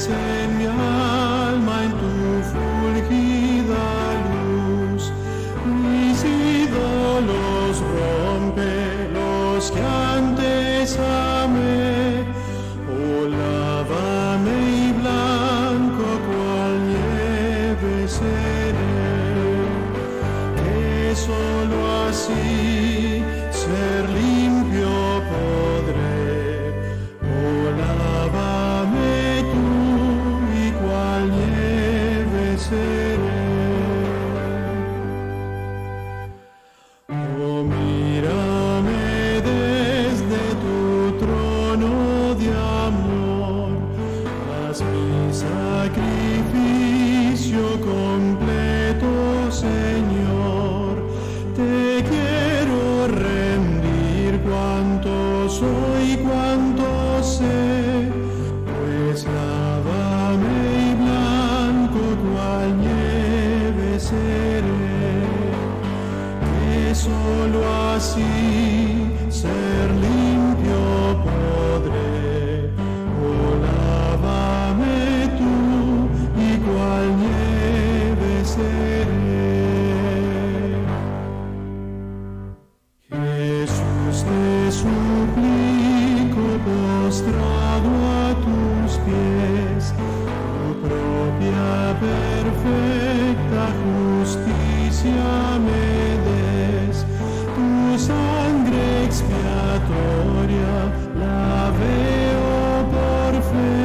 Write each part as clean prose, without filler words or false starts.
en mi alma en tu fulgida luz. Mis ídolos rompe, los que antes amé. Oh, lávame y blanco cual nieve seré, que solo así ser limpio podré. Oh, lávame tú y cual nieve seré. Oh, mírame desde tu trono de amor, haz mi sacrificio completo, Señor. Te quiero rendir cuanto soy, cuanto sé, pues lávame y blanco cual nieve seré, que solo así ser limpio podré. Oh, lávame tú y cual nieve seré. Jesús, te suplico postrado a tus pies, tu propia perfecta justicia me des, tu sangre expiatoria la veo por fe.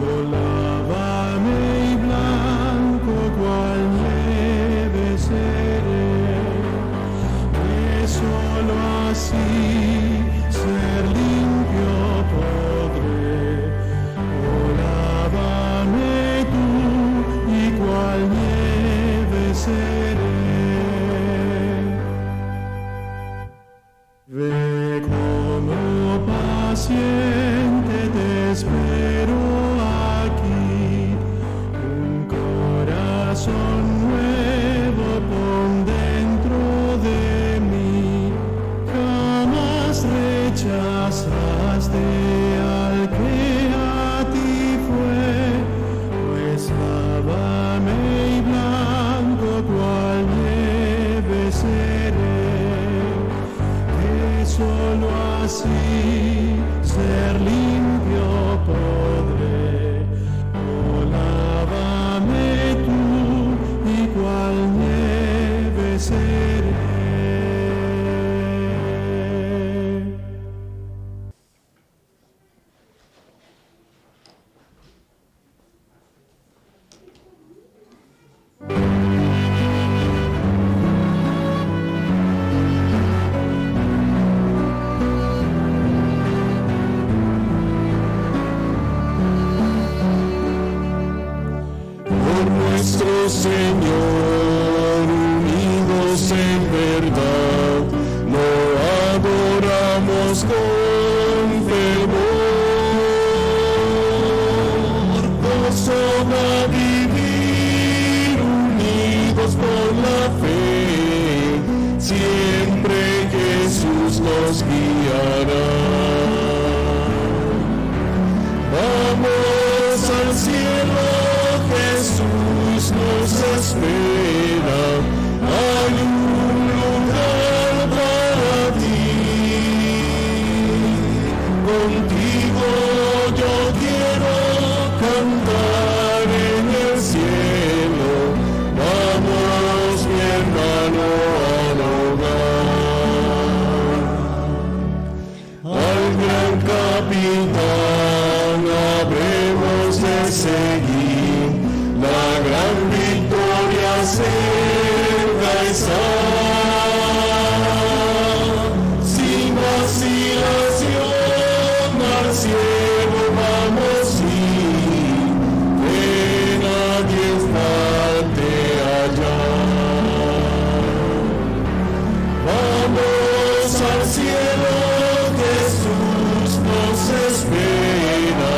Oh, lávame y blanco cual nieve seré, que solo así ser limpio podré. Oh, lávame tú y cual nieve seré. Ve como paciente te espero aquí, un corazón nuevo pon dentro de mí. Jamás rechazaste al que a ti fue, pues lávame y blanco cual nieve seré, que solo así ser limpio podré. Oh, lávame tú y cual nieve seré. Por nuestro Señor, unidos en verdad, lo adoramos con fervor. Gozo da vivir unidos por la fe, siempre Jesús nos guiará. Vamos al cielo, Jesús nos espera, hay un lugar para ti. Contigo yo quiero cantar en el cielo, vamos mi hermano al hogar. Al gran capitán habremos de seguir, la gran victoria cerca está. Sin vacilación al cielo vamos ir, que nadie falte allá. Vamos al cielo, Jesús nos espera,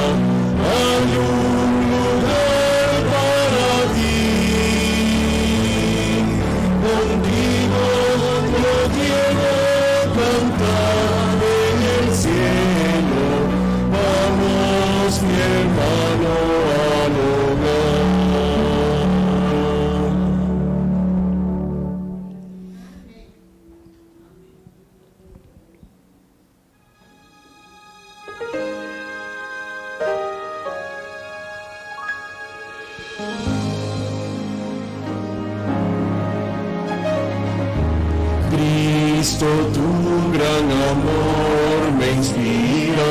hay un lugar mi hermano al hogar. Cristo, tu gran amor me inspira,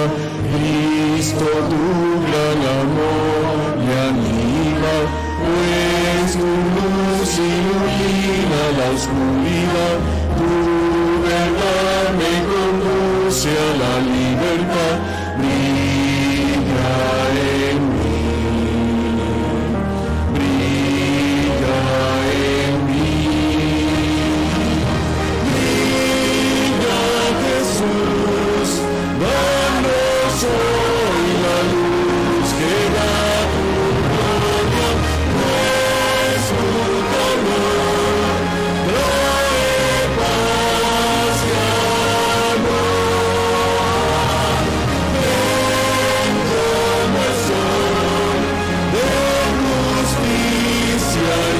Cristo, tu gran amor me anima, pues tu luz ilumina la oscuridad, tu verdad me conduce a la libertad, brilla en mí, brilla en mí. Jesús, danos hoy la luz que da tu gloria, pues tu calor trae paz y amor. Ven como el sol de justicia y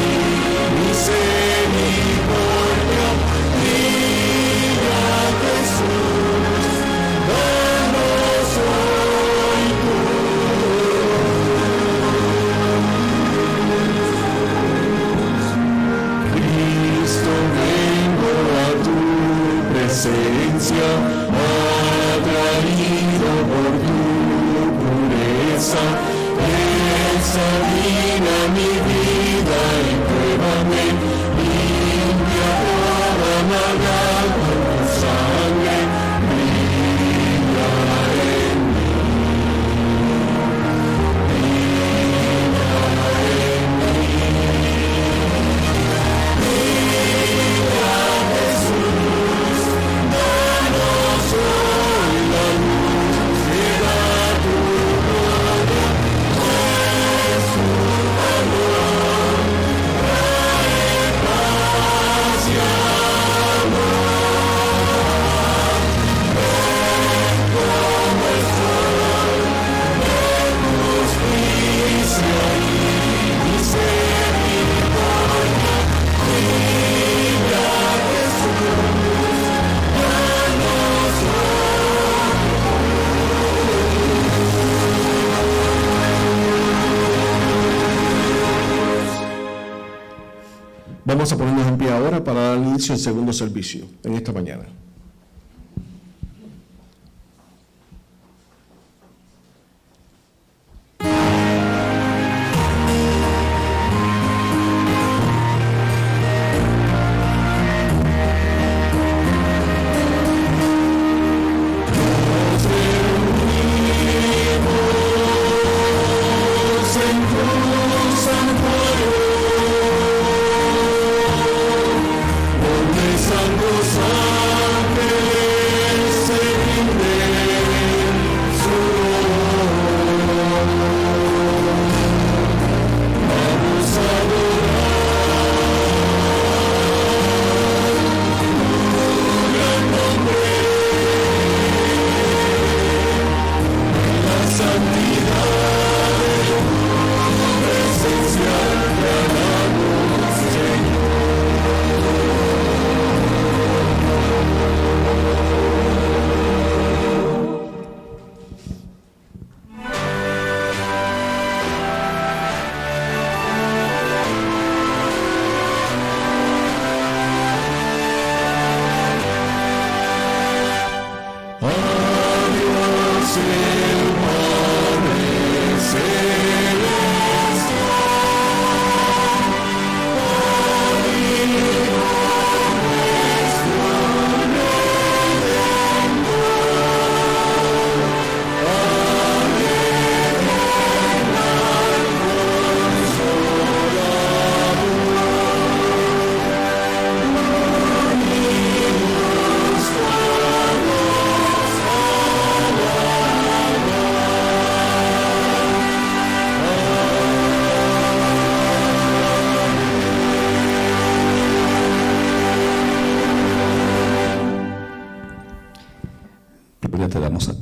misericordia, brilla Jesús, danos hoy tu luz. Cristo, vengo a tu presencia, atraído por tu pureza, examina mi vida y pruébame, limpia toda maldad con tu sangre, brilla en mí, brilla en mí, brilla Jesús, danos hoy la luz que da tu gloria, pues tu amor trae paz y amor. Ven como el sol de justicia y misericordia, brilla Jesús, danos Vamos a ponernos en pie ahora para dar inicio al segundo servicio en esta mañana. en tu santuario, donde Santo Santo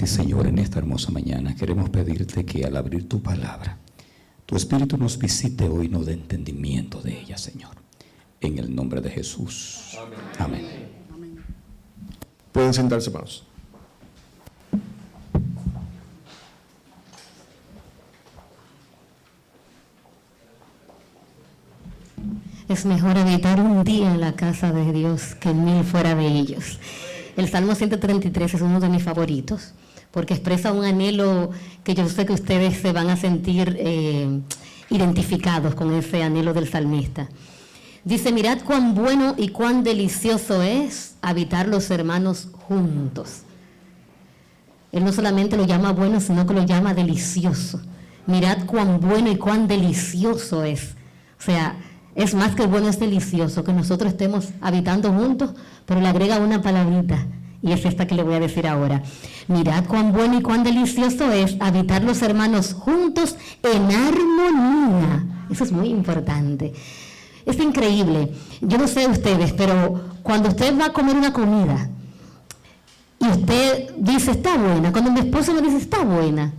Señor, en esta hermosa mañana queremos pedirte que al abrir tu palabra, tu Espíritu nos visite hoy, nos dé entendimiento de ella, Señor. En el nombre de Jesús. Amén. Amén. Pueden sentarse, hermanos. Es mejor habitar un día en la casa de Dios que 1000 fuera de ellos. El Salmo 133 es uno de mis favoritos, porque expresa un anhelo que yo sé que ustedes se van a sentir identificados con ese anhelo del salmista. Dice: mirad cuán bueno y cuán delicioso es habitar los hermanos juntos. Él no solamente lo llama bueno, sino que lo llama delicioso. Mirad cuán bueno y cuán delicioso es. O sea, es más que bueno, es delicioso que nosotros estemos habitando juntos, pero le agrega una palabrita, y es esta que le voy a decir ahora. Mirad cuán bueno y cuán delicioso es habitar los hermanos juntos en armonía. Eso es muy importante. Es increíble. Yo no sé ustedes, pero cuando usted va a comer una comida y usted dice, está buena, cuando mi esposo me dice, está buena,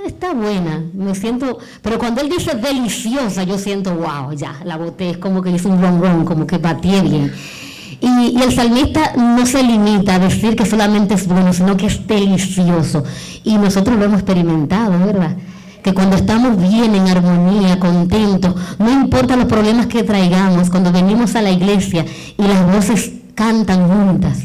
está buena, me siento, pero cuando él dice deliciosa, yo siento, wow, ya, la boté, es como que hizo un ron, como que batié bien. Y el salmista no se limita a decir que solamente es bueno, sino que es delicioso. Y nosotros lo hemos experimentado, ¿verdad? Que cuando estamos bien, en armonía, contentos, no importa los problemas que traigamos, cuando venimos a la iglesia y las voces cantan juntas,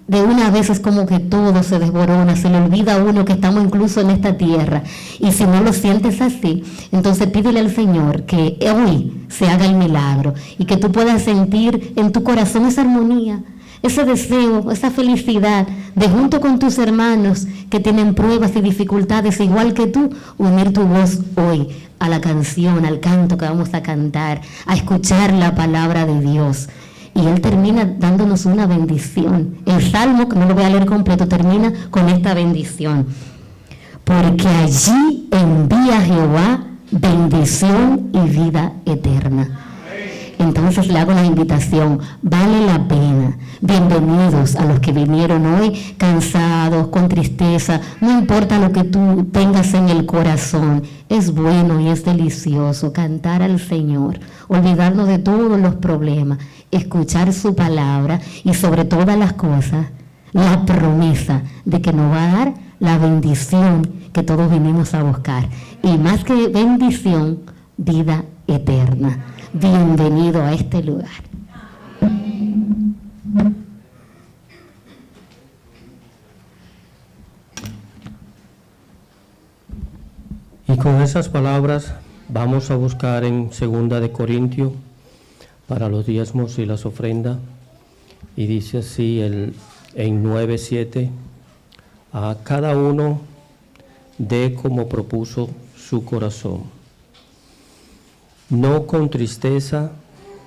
de una vez es como que todo se desborona, se le olvida a uno que estamos incluso en esta tierra. Y si no lo sientes así, entonces pídele al Señor que hoy se haga el milagro y que tú puedas sentir en tu corazón esa armonía, ese deseo, esa felicidad de, junto con tus hermanos que tienen pruebas y dificultades igual que tú, unir tu voz hoy a la canción, al canto que vamos a cantar, a escuchar la palabra de Dios. Y Él termina dándonos una bendición. El Salmo, que no lo voy a leer completo, termina con esta bendición. Porque allí envía Jehová bendición y vida eterna. Entonces le hago la invitación, vale la pena. Bienvenidos a los que vinieron hoy cansados, con tristeza, no importa lo que tú tengas en el corazón, es bueno y es delicioso cantar al Señor, olvidarnos de todos los problemas, escuchar su palabra y sobre todas las cosas, la promesa de que nos va a dar la bendición que todos vinimos a buscar. Y más que bendición, vida eterna. Bienvenido a este lugar. Y con esas palabras vamos a buscar en 2 de Corintios para los diezmos y las ofrendas. Y dice así en 9:7: a cada uno dé como propuso su corazón, no con tristeza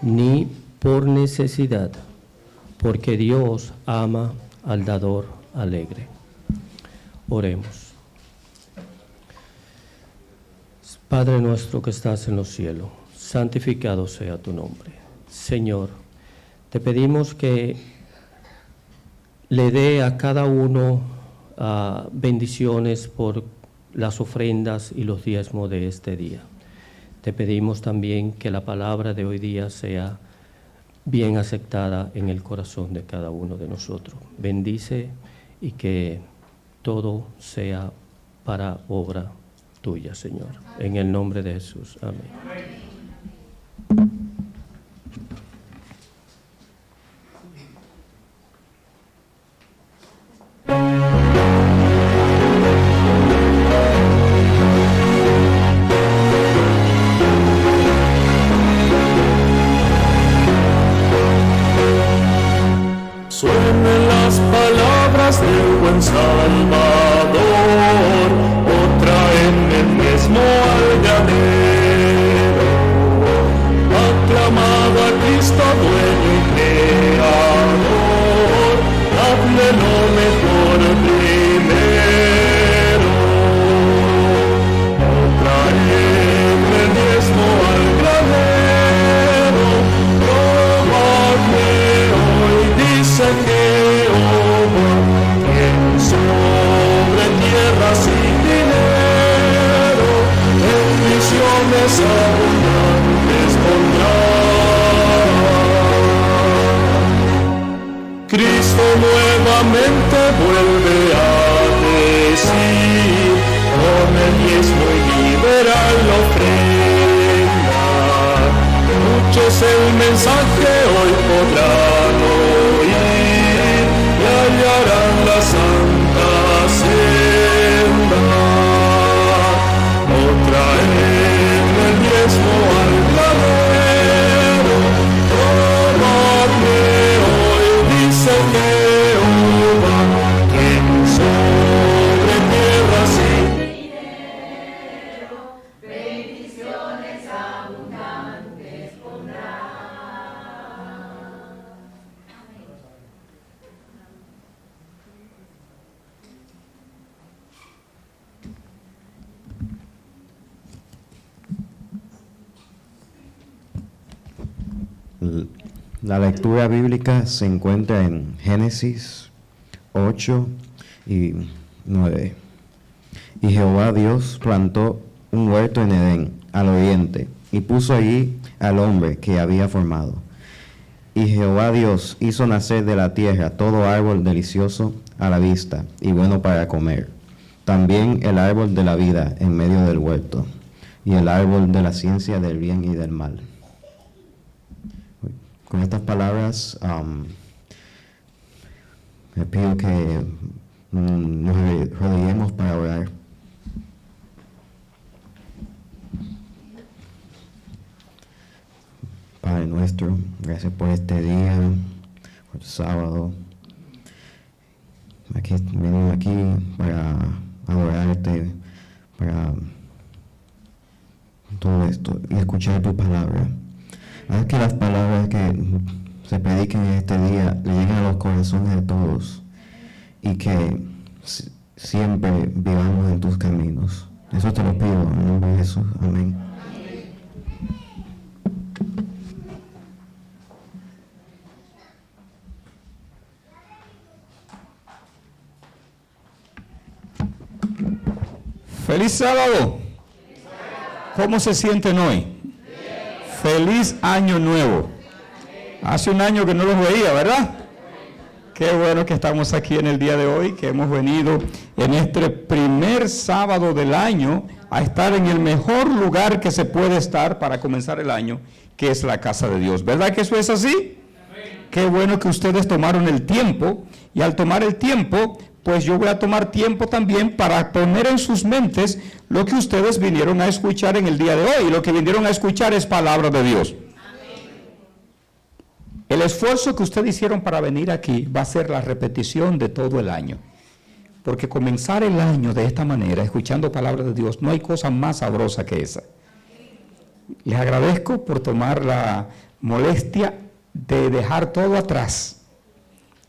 ni por necesidad, porque Dios ama al dador alegre. Oremos. Padre nuestro que estás en los cielos, santificado sea tu nombre. Señor, te pedimos que le dé a cada uno bendiciones por las ofrendas y los diezmos de este día. Te pedimos también que la palabra de hoy día sea bien aceptada en el corazón de cada uno de nosotros. Bendice y que todo sea para obra tuya, Señor. En el nombre de Jesús. Amén. Suenen las palabras del buen Salvador, otra en el mismo al granero. Aclamad a Cristo dueño y creador, dadle lo mejor primero. Otra en el mismo al granero, probadme hoy, dice Jehová, ¿quién soy? bendiciones abundantes pondrá. Cristo nuevamente vuelve a decir, con el diezmo y liberal la ofrenda. Muchos el mensaje hoy podrán oír y hallarán la santa senda. No traen el diezmo al granero, tomadme hoy, dice Jehová, que sobre tierra sí. La lectura bíblica se encuentra en Génesis 8 y 9. Y Jehová Dios plantó un huerto en Edén, al oriente, y puso allí al hombre que había formado. Y Jehová Dios hizo nacer de la tierra todo árbol delicioso a la vista y bueno para comer. También el árbol de la vida en medio del huerto, y el árbol de la ciencia del bien y del mal. Con estas palabras, me pido que nos rodeemos para orar. Padre nuestro, gracias por este día, por el sábado. Venimos aquí para adorarte, para todo esto y escuchar tu palabra. Haz que las palabras que se prediquen en este día le lleguen a los corazones de todos y que siempre vivamos en tus caminos. Eso te lo pido en el nombre de Jesús. Amén. ¡Feliz sábado! ¿Cómo se sienten hoy? ¡Feliz año nuevo! Hace un año que no los veía, ¿verdad? Qué bueno que estamos aquí en el día de hoy, que hemos venido en este primer sábado del año a estar en el mejor lugar que se puede estar para comenzar el año, que es la casa de Dios. ¿Verdad que eso es así? Qué bueno que ustedes tomaron el tiempo, y al tomar el tiempo, pues yo voy a tomar tiempo también para poner en sus mentes lo que ustedes vinieron a escuchar en el día de hoy. Lo que vinieron a escuchar es palabra de Dios. El esfuerzo que ustedes hicieron para venir aquí va a ser la repetición de todo el año. Porque comenzar el año de esta manera, escuchando palabra de Dios, no hay cosa más sabrosa que esa. Les agradezco por tomar la molestia de dejar todo atrás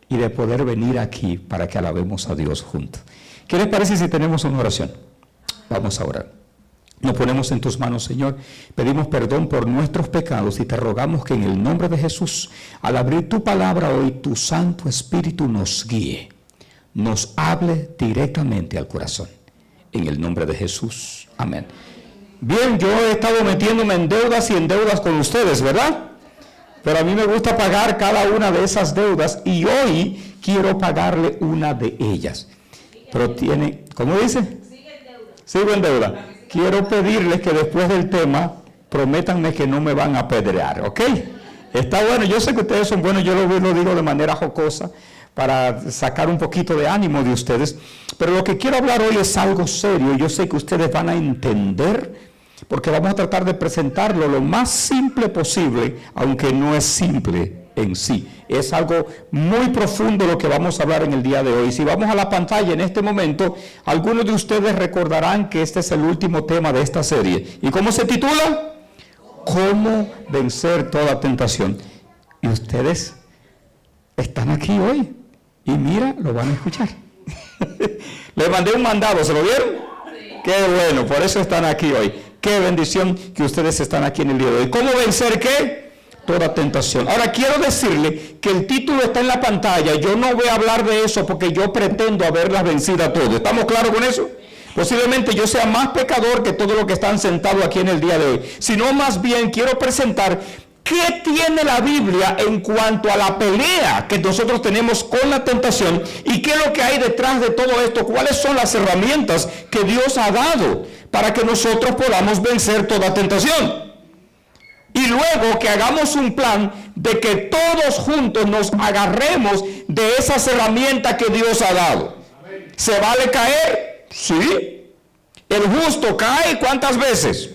y de poder venir aquí para que alabemos a Dios juntos. ¿Qué les parece si tenemos una oración? Vamos a orar. Nos ponemos en tus manos, Señor. Pedimos perdón por nuestros pecados y te rogamos que en el nombre de Jesús, al abrir tu palabra hoy, tu Santo Espíritu nos guíe, nos hable directamente al corazón. En el nombre de Jesús. Amén. Bien, yo he estado metiéndome en deudas y en deudas con ustedes, ¿verdad? Pero a mí me gusta pagar cada una de esas deudas y hoy quiero pagarle una de ellas. Pero tiene, ¿cómo dice? Sigo en deuda. Quiero pedirles que después del tema prométanme que no me van a apedrear, ¿ok? Está bueno, yo sé que ustedes son buenos, yo lo digo de manera jocosa para sacar un poquito de ánimo de ustedes, pero lo que quiero hablar hoy es algo serio. Yo sé que ustedes van a entender, porque vamos a tratar de presentarlo lo más simple posible, aunque no es simple en sí. Es algo muy profundo lo que vamos a hablar en el día de hoy. Si vamos a la pantalla en este momento, algunos de ustedes recordarán que este es el último tema de esta serie. ¿Y cómo se titula? ¿Cómo vencer toda tentación? Y ustedes están aquí hoy. Y mira, lo van a escuchar. Les mandé un mandado, ¿se lo vieron? Sí. Qué bueno, por eso están aquí hoy. Qué bendición que ustedes están aquí en el día de hoy. ¿Cómo vencer qué? Toda tentación. Ahora quiero decirle que el título está en la pantalla. Yo no voy a hablar de eso porque yo pretendo haberlas vencido a todas. ¿Estamos claros con eso? Posiblemente yo sea más pecador que todos los que están sentados aquí en el día de hoy, sino más bien quiero presentar qué tiene la Biblia en cuanto a la pelea que nosotros tenemos con la tentación y qué es lo que hay detrás de todo esto, cuáles son las herramientas que Dios ha dado para que nosotros podamos vencer toda tentación. Y luego que hagamos un plan de que todos juntos nos agarremos de esas herramientas que Dios ha dado. ¿Se vale caer? Sí. El justo cae ¿cuántas veces?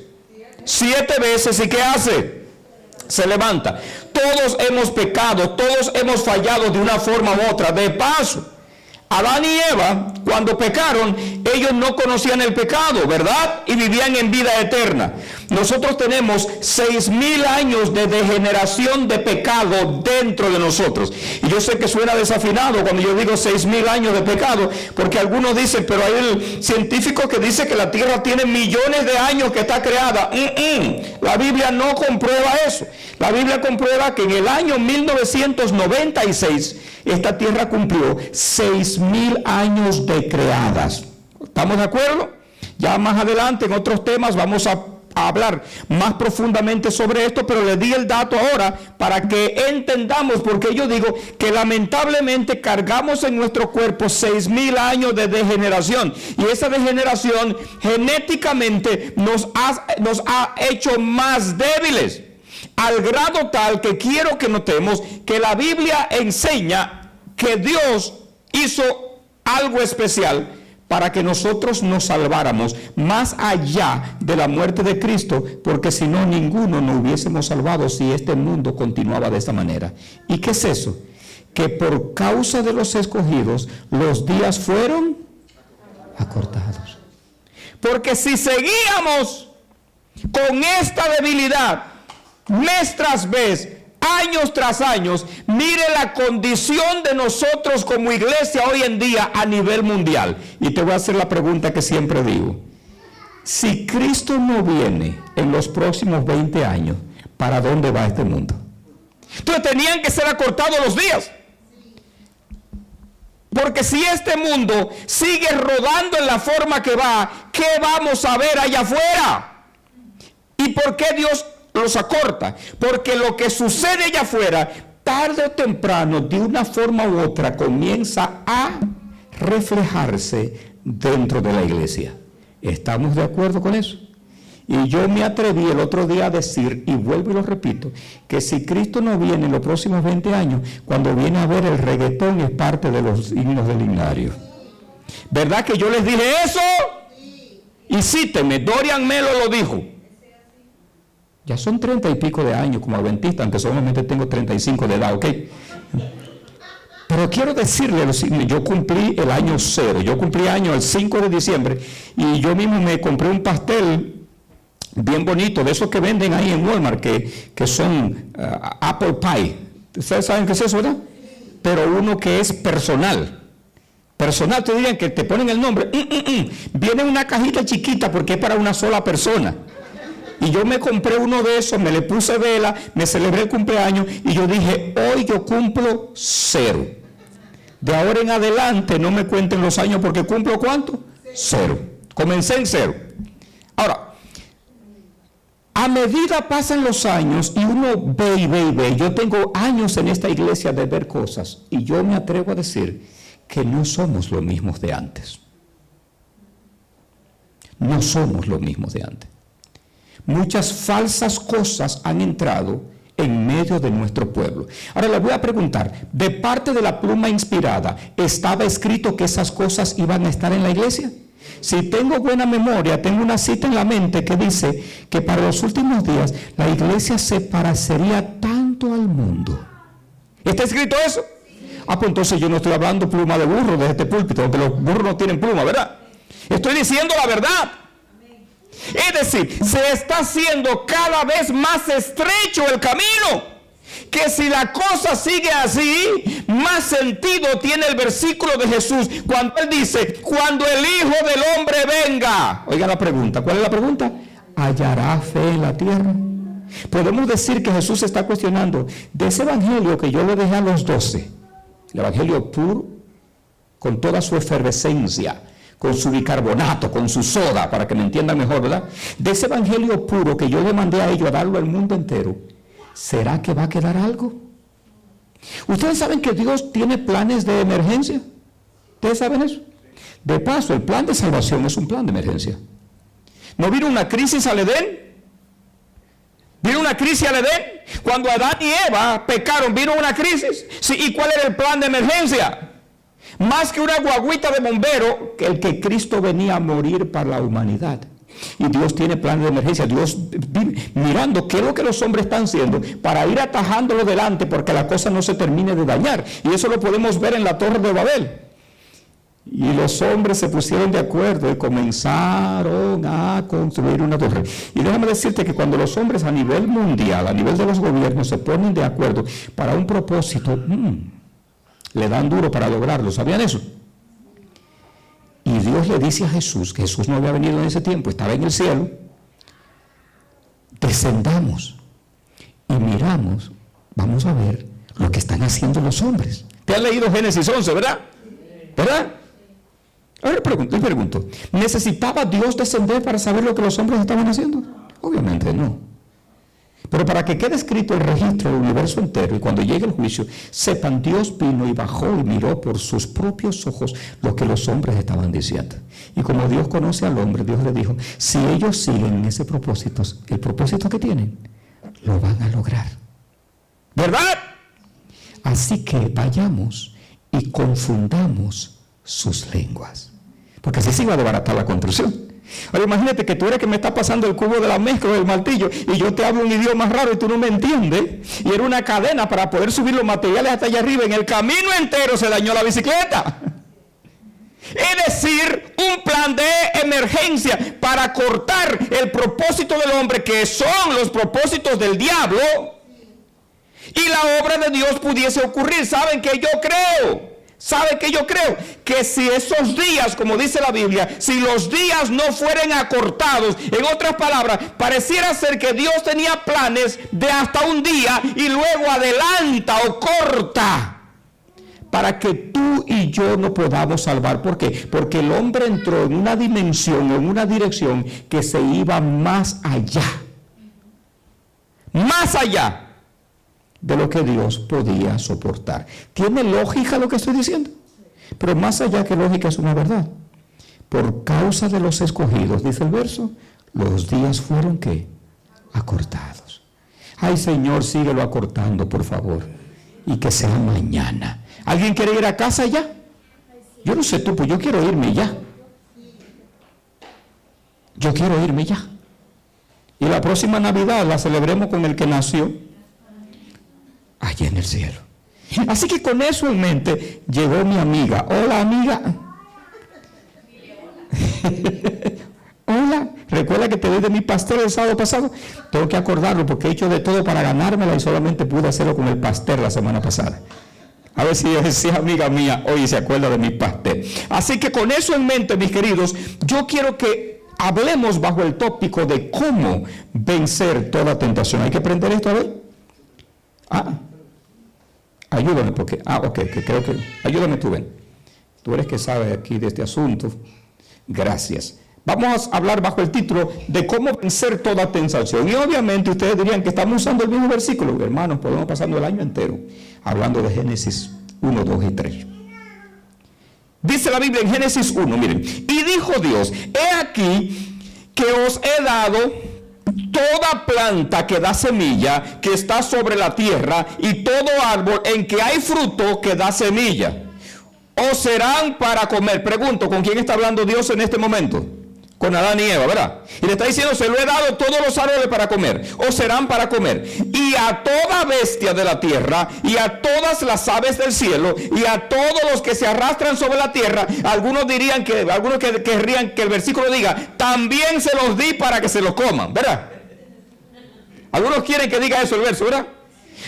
7 veces. ¿Y qué hace? Se levanta. Todos hemos pecado, todos hemos fallado de una forma u otra. De paso, Adán y Eva, cuando pecaron, ellos no conocían el pecado, ¿verdad? Y vivían en vida eterna. Nosotros tenemos 6,000 años de degeneración de pecado dentro de nosotros. Y yo sé que suena desafinado cuando yo digo 6,000 años de pecado, porque algunos dicen, pero hay el científico que dice que la tierra tiene millones de años que está creada. La Biblia no comprueba eso. La Biblia comprueba que en el año 1996 esta tierra cumplió 6,000 años de creadas. ¿Estamos de acuerdo? Ya más adelante en otros temas vamos a hablar más profundamente sobre esto, pero les di el dato ahora para que entendamos, porque yo digo que lamentablemente cargamos en nuestro cuerpo 6,000 años de degeneración, y esa degeneración genéticamente nos ha hecho más débiles, al grado tal que quiero que notemos que la Biblia enseña que Dios hizo algo especial para que nosotros nos salváramos más allá de la muerte de Cristo, porque si no, ninguno nos hubiésemos salvado si este mundo continuaba de esta manera. ¿Y qué es eso? Que por causa de los escogidos, los días fueron acortados. Porque si seguíamos con esta debilidad, mes tras mes, años tras años, mire la condición de nosotros como iglesia hoy en día a nivel mundial. Y te voy a hacer la pregunta que siempre digo. Si Cristo no viene en los próximos 20 años, ¿para dónde va este mundo? Entonces tenían que ser acortados los días. Porque si este mundo sigue rodando en la forma que va, ¿qué vamos a ver allá afuera? ¿Y por qué Dios los acorta? Porque lo que sucede allá afuera, tarde o temprano, de una forma u otra, comienza a reflejarse dentro de la iglesia. ¿Estamos de acuerdo con eso? Y yo me atreví el otro día a decir, y vuelvo y lo repito, que si Cristo no viene en los próximos 20 años, cuando viene a ver el reggaetón es parte de los himnos del himnario. ¿Verdad que yo les dije eso? Y cíteme, Dorian Melo lo dijo. Ya son 30 y pico de años como adventista, aunque solamente tengo 35 de edad, ¿ok? Pero quiero decirle, yo cumplí el año 0, yo cumplí año el 5 de diciembre, y yo mismo me compré un pastel bien bonito, de esos que venden ahí en Walmart, que son apple pie. ¿Ustedes saben qué es eso, verdad? Pero uno que es personal. Personal, te dirían que te ponen el nombre. Viene en una cajita chiquita porque es para una sola persona. Y yo me compré uno de esos, me le puse vela, me celebré el cumpleaños y yo dije, hoy yo cumplo 0. De ahora en adelante no me cuenten los años porque cumplo ¿cuánto? 0. Comencé en 0. Ahora, a medida pasan los años y uno ve, yo tengo años en esta iglesia de ver cosas y yo me atrevo a decir que no somos los mismos de antes. No somos los mismos de antes. Muchas falsas cosas han entrado en medio de nuestro pueblo. Ahora les voy a preguntar, de parte de la pluma inspirada, ¿estaba escrito que esas cosas iban a estar en la iglesia? Si tengo buena memoria, tengo una cita en la mente que dice que para los últimos días la iglesia se parecería tanto al mundo. ¿Está escrito eso? Ah, pues entonces yo no estoy hablando pluma de burro desde este púlpito, porque los burros no tienen pluma, ¿verdad? Estoy diciendo la verdad. Es decir, se está haciendo cada vez más estrecho el camino, que si la cosa sigue así, más sentido tiene el versículo de Jesús cuando él dice, cuando el Hijo del Hombre venga. Oiga la pregunta, ¿cuál es la pregunta? ¿Hallará fe en la tierra? Podemos decir que Jesús está cuestionando de ese evangelio que yo le dejé a los 12, el evangelio puro, con toda su efervescencia, con su bicarbonato, con su soda, para que me entiendan mejor, ¿verdad? De ese evangelio puro que yo le mandé a ellos a darlo al mundo entero, ¿será que va a quedar algo? ¿Ustedes saben que Dios tiene planes de emergencia? ¿Ustedes saben eso? De paso, el plan de salvación es un plan de emergencia. ¿No vino una crisis al Edén? ¿Vino una crisis al Edén? Cuando Adán y Eva pecaron, ¿vino una crisis? Sí, ¿y cuál era el plan de emergencia? Más que una guagüita de bombero, que el que Cristo venía a morir para la humanidad. Y Dios tiene plan de emergencia. Dios mirando qué es lo que los hombres están haciendo para ir atajándolo delante, porque la cosa no se termine de dañar. Y eso lo podemos ver en la Torre de Babel. Y los hombres se pusieron de acuerdo y comenzaron a construir una torre. Y déjame decirte que cuando los hombres a nivel mundial, a nivel de los gobiernos, se ponen de acuerdo para un propósito, le dan duro para lograrlo. ¿Sabían eso? Y Dios le dice a Jesús, que Jesús no había venido en ese tiempo, estaba en el cielo: descendamos y miramos, vamos a ver lo que están haciendo los hombres. ¿Te han leído Génesis 11, verdad? ¿Verdad? Ahora le pregunto, ¿necesitaba Dios descender para saber lo que los hombres estaban haciendo? Obviamente no. Pero para que quede escrito el registro del universo entero, y cuando llegue el juicio, sepan, Dios vino y bajó y miró por sus propios ojos lo que los hombres estaban diciendo. Y como Dios conoce al hombre, Dios le dijo: si ellos siguen en ese propósito, el propósito que tienen, lo van a lograr. ¿Verdad? Así que vayamos y confundamos sus lenguas, porque así se iba a desbaratar la construcción. Ahora imagínate que tú eres que me está pasando el cubo de la mezcla o el martillo, y yo te hablo un idioma raro y tú no me entiendes, y era una cadena para poder subir los materiales hasta allá arriba. En el camino entero se dañó la bicicleta. Es decir, un plan de emergencia para cortar el propósito del hombre, que son los propósitos del diablo, y la obra de Dios pudiese ocurrir. ¿Saben qué yo creo? ¿Sabe que yo creo? Que si esos días, como dice la Biblia, si los días no fueran acortados, en otras palabras, pareciera ser que Dios tenía planes de hasta un día y luego adelanta o corta para que tú y yo no podamos salvar. ¿Por qué? Porque el hombre entró en una dimensión, en una dirección que se iba más allá de lo que Dios podía soportar. ¿Tiene lógica lo que estoy diciendo? Pero más allá que lógica, es una verdad. Por causa de los escogidos, dice el verso, los días fueron, ¿qué? Acortados. Ay, Señor, síguelo acortando, por favor, y que sea mañana. ¿Alguien quiere ir a casa ya? Yo no sé tú, pues yo quiero irme ya. Yo quiero irme ya. Y la próxima Navidad la celebremos con el que nació allá en el cielo. Así que con eso en mente llegó mi amiga. Hola, amiga. Hola. Recuerda que te doy de mi pastel el sábado pasado. Tengo que acordarlo porque he hecho de todo para ganármela y solamente pude hacerlo con el pastel la semana pasada. A ver si es amiga mía hoy se acuerda de mi pastel. Así que con eso en mente, mis queridos, yo quiero que hablemos bajo el tópico de cómo vencer toda tentación. Hay que aprender esto, a ver. Ayúdame, porque, creo que, ayúdame tú, ven. Tú eres que sabes aquí de este asunto. Gracias. Vamos a hablar bajo el título de cómo vencer toda tentación. Y obviamente ustedes dirían que estamos usando el mismo versículo. Hermanos, podemos pasando el año entero hablando de Génesis 1, 2 y 3. Dice la Biblia en Génesis 1, miren. Y dijo Dios: he aquí que os he dado toda planta que da semilla, que está sobre la tierra, y todo árbol en que hay fruto que da semilla, os serán para comer. Pregunto, ¿con quién está hablando Dios en este momento? Con Adán y Eva, ¿verdad? Y le está diciendo: se lo he dado todos los árboles para comer, os serán para comer, y a toda bestia de la tierra, y a todas las aves del cielo, y a todos los que se arrastran sobre la tierra. Algunos dirían que, algunos que querrían que el versículo diga: también se los di para que se los coman, ¿verdad? Algunos quieren que diga eso el verso, ¿verdad?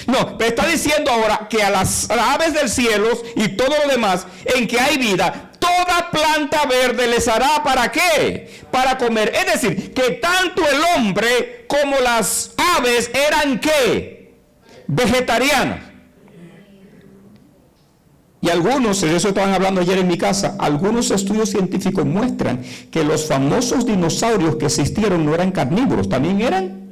No, pero está diciendo ahora que a las aves del cielo y todo lo demás en que hay vida, toda planta verde les hará ¿para qué? Para comer. Es decir, que tanto el hombre como las aves eran ¿qué? Vegetarianas. Y algunos, de eso estaban hablando ayer en mi casa, algunos estudios científicos muestran que los famosos dinosaurios que existieron no eran carnívoros, también eran.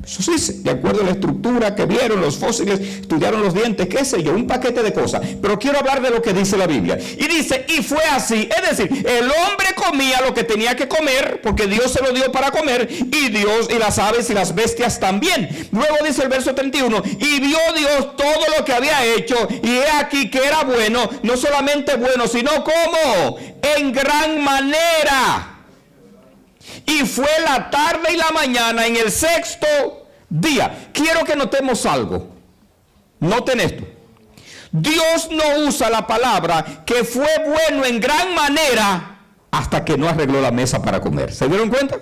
Eso sí, de acuerdo a la estructura que vieron, los fósiles, estudiaron los dientes, qué sé yo, un paquete de cosas. Pero quiero hablar de lo que dice la Biblia. Y dice, y fue así. Es decir, el hombre comía lo que tenía que comer, porque Dios se lo dio para comer, y Dios, y las aves y las bestias también. Luego dice el verso 31, y vio Dios todo lo que había hecho, y he aquí que era bueno, no solamente bueno, sino como en gran manera. Y fue la tarde y la mañana en el sexto día. Quiero que notemos algo. Noten esto. Dios no usa la palabra que fue bueno en gran manera hasta que no arregló la mesa para comer. ¿Se dieron cuenta?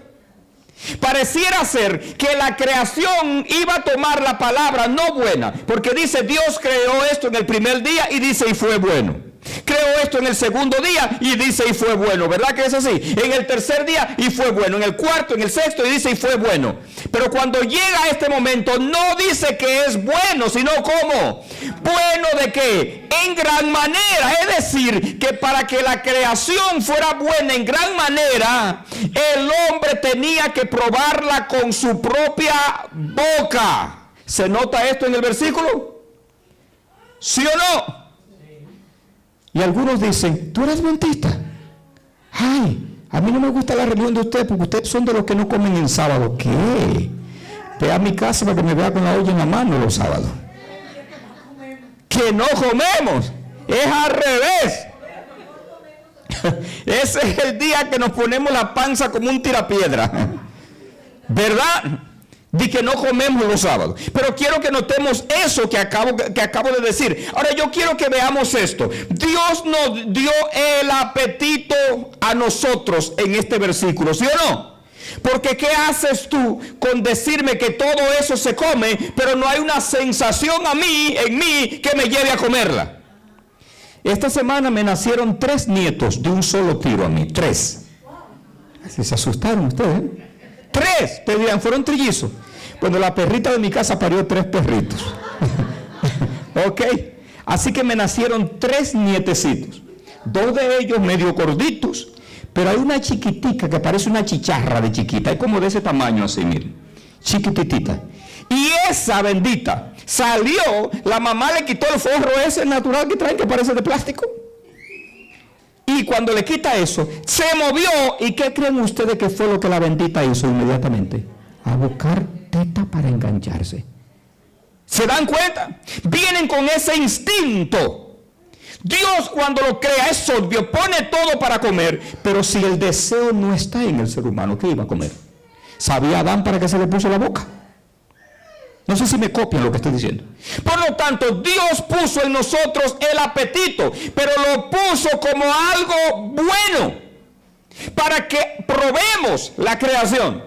Pareciera ser que la creación iba a tomar la palabra no buena, porque dice Dios creó esto en el primer día y dice y fue bueno. Creó esto en el segundo día y dice y fue bueno, ¿verdad que es así? En el tercer día y fue bueno, en el cuarto, en el sexto y dice y fue bueno. Pero cuando llega a este momento no dice que es bueno, sino ¿cómo? ¿Bueno de qué? En gran manera. Es decir, que para que la creación fuera buena en gran manera, el hombre tenía que probarla con su propia boca. ¿Se nota esto en el versículo? ¿Sí o no? Y algunos dicen, ¿tú eres adventista? Ay, a mí no me gusta la religión de ustedes porque ustedes son de los que no comen el sábado. ¿Qué? Ve a mi casa para que me vea con la olla en la mano los sábados. Que no comemos. Es al revés. Ese es el día que nos ponemos la panza como un tirapiedra. ¿Verdad? De que no comemos los sábados. Pero quiero que notemos eso que acabo de decir. Ahora yo quiero que veamos esto. Dios nos dio el apetito a nosotros en este versículo, ¿sí o no? Porque ¿qué haces tú con decirme que todo eso se come, pero no hay una sensación en mí, que me lleve a comerla? Esta semana me nacieron 3 nietos de un solo tiro a mí. 3. Así se asustaron ustedes, ¿eh? 3, pedían, fueron trillizos. Bueno, la perrita de mi casa parió 3 perritos. Ok. Así que me nacieron 3 nietecitos. 2 de ellos medio gorditos, pero hay una chiquitica que parece una chicharra de chiquita. Es como de ese tamaño así, miren. Chiquititita. Y esa bendita salió, la mamá le quitó el forro ese natural que traen que parece de plástico. Y cuando le quita eso, se movió. ¿Y qué creen ustedes que fue lo que la bendita hizo inmediatamente? A buscar teta para engancharse. ¿Se dan cuenta? Vienen con ese instinto. Dios cuando lo crea es obvio, pone todo para comer. Pero si el deseo no está en el ser humano, ¿qué iba a comer? ¿Sabía Adán para qué se le puso la boca? No sé si me copian lo que estoy diciendo. Por lo tanto, Dios puso en nosotros el apetito, pero lo puso como algo bueno, para que probemos la creación.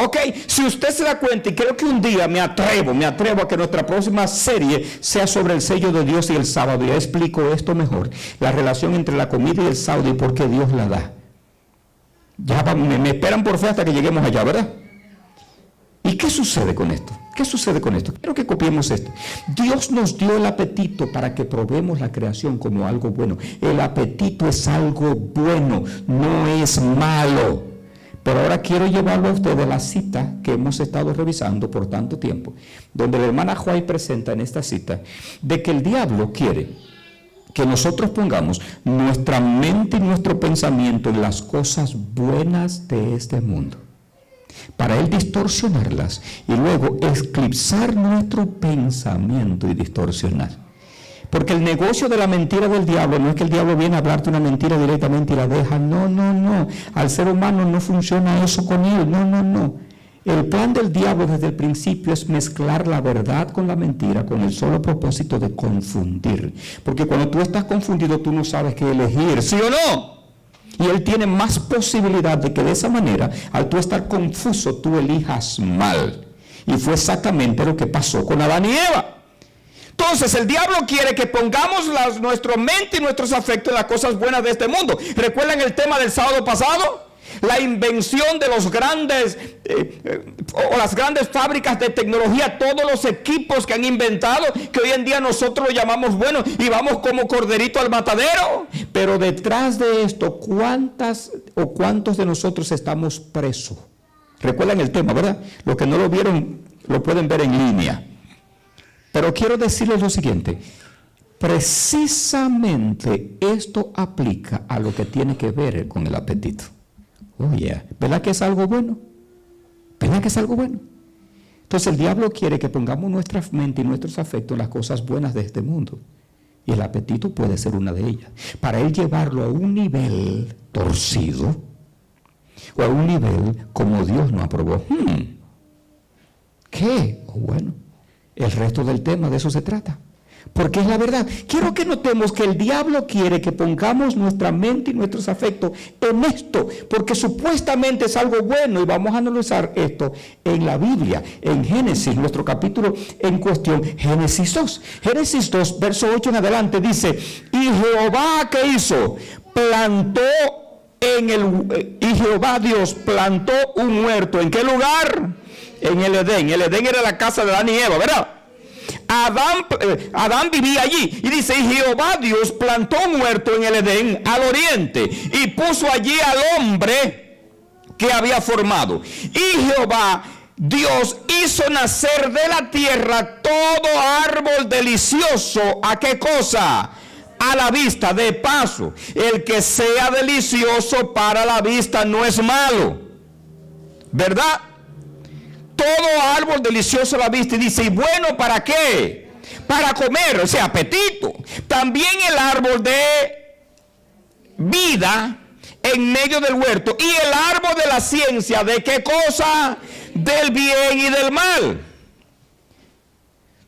Ok, si usted se da cuenta, y creo que un día me atrevo a que nuestra próxima serie sea sobre el sello de Dios y el sábado. Ya explico esto mejor, la relación entre la comida y el sábado y por qué Dios la da. Ya me esperan por fe hasta que lleguemos allá, ¿verdad? ¿Y qué sucede con esto? ¿Qué sucede con esto? Quiero que copiemos esto. Dios nos dio el apetito para que probemos la creación como algo bueno. El apetito es algo bueno, no es malo. Pero ahora quiero llevarlo a ustedes a la cita que hemos estado revisando por tanto tiempo, donde la hermana Juárez presenta en esta cita de que el diablo quiere que nosotros pongamos nuestra mente y nuestro pensamiento en las cosas buenas de este mundo, para él distorsionarlas y luego eclipsar nuestro pensamiento y distorsionar. Porque el negocio de la mentira del diablo no es que el diablo viene a hablarte una mentira directamente y la deja. No. Al ser humano no funciona eso con él. No. El plan del diablo desde el principio es mezclar la verdad con la mentira con el solo propósito de confundir. Porque cuando tú estás confundido tú no sabes qué elegir, ¿sí o no? Y él tiene más posibilidad de que de esa manera, al tú estar confuso, tú elijas mal. Y fue exactamente lo que pasó con Adán y Eva. Entonces el diablo quiere que pongamos nuestra mente y nuestros afectos en las cosas buenas de este mundo. ¿Recuerdan el tema del sábado pasado? la invención de los grandes o las grandes fábricas de tecnología, todos los equipos que han inventado, que hoy en día nosotros lo llamamos bueno y vamos como corderito al matadero. Pero detrás de esto, ¿cuántas o cuántos de nosotros estamos presos? Recuerdan el tema, ¿verdad? Los que no lo vieron lo pueden ver en línea. Pero quiero decirles lo siguiente: precisamente esto aplica a lo que tiene que ver con el apetito. Oh, yeah. ¿Verdad que es algo bueno? ¿Verdad que es algo bueno? Entonces el diablo quiere que pongamos nuestra mente y nuestros afectos en las cosas buenas de este mundo. Y el apetito puede ser una de ellas. Para él llevarlo a un nivel torcido o a un nivel como Dios no aprobó. ¿Qué? Oh, bueno, el resto del tema de eso se trata. Porque es la verdad. Quiero que notemos que el diablo quiere que pongamos nuestra mente y nuestros afectos en esto, porque supuestamente es algo bueno, y vamos a analizar esto en la Biblia, en Génesis, nuestro capítulo en cuestión, Génesis 2. Génesis 2, verso 8 en adelante, dice: y Jehová, ¿qué hizo? Y Jehová Dios plantó un huerto. ¿En qué lugar? En el Edén. El Edén era la casa de Adán y Eva, ¿verdad? Adán vivía allí, y dice: y Jehová Dios plantó un huerto en el Edén al oriente, y puso allí al hombre que había formado. Y Jehová Dios hizo nacer de la tierra todo árbol delicioso. ¿A qué cosa? A la vista. De paso, el que sea delicioso para la vista no es malo, ¿verdad? Todo árbol delicioso a la vista. Y dice: ¿y bueno para qué? Para comer, o sea, apetito. También el árbol de vida en medio del huerto. Y el árbol de la ciencia, ¿de qué cosa? Del bien y del mal.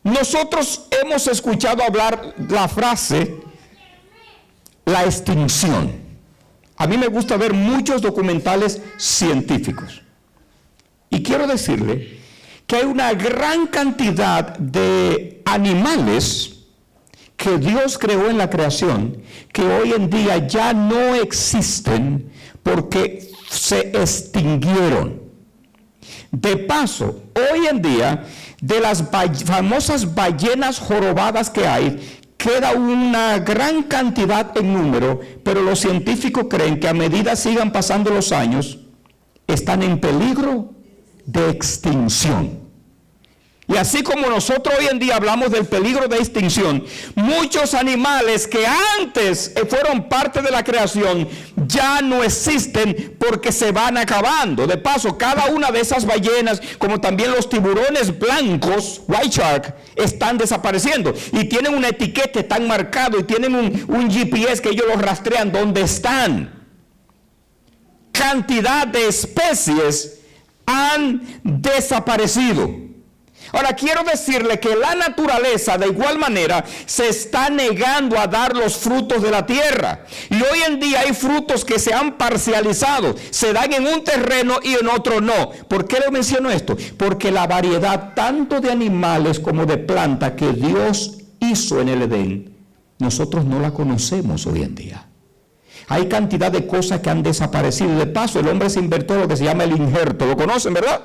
Nosotros hemos escuchado hablar la frase la extinción. A mí me gusta ver muchos documentales científicos. Y quiero decirle que hay una gran cantidad de animales que Dios creó en la creación que hoy en día ya no existen porque se extinguieron. De paso, hoy en día, de las famosas ballenas jorobadas que hay, queda una gran cantidad en número, pero los científicos creen que a medida sigan pasando los años, están en peligro de extinción. Y así como nosotros hoy en día hablamos del peligro de extinción, muchos animales que antes fueron parte de la creación ya no existen porque se van acabando. De paso, cada una de esas ballenas, como también los tiburones blancos, white shark, están desapareciendo y tienen una etiqueta, están marcados y tienen un GPS que ellos los rastrean donde están. Cantidad de especies han desaparecido. Ahora quiero decirle que la naturaleza de igual manera se está negando a dar los frutos de la tierra. Y hoy en día hay frutos que se han parcializado, se dan en un terreno y en otro no. ¿Por qué le menciono esto? Porque la variedad tanto de animales como de plantas que Dios hizo en el Edén, nosotros no la conocemos hoy en día. Hay cantidad de cosas que han desaparecido. De paso, el hombre se inventó lo que se llama el injerto. ¿Lo conocen, verdad?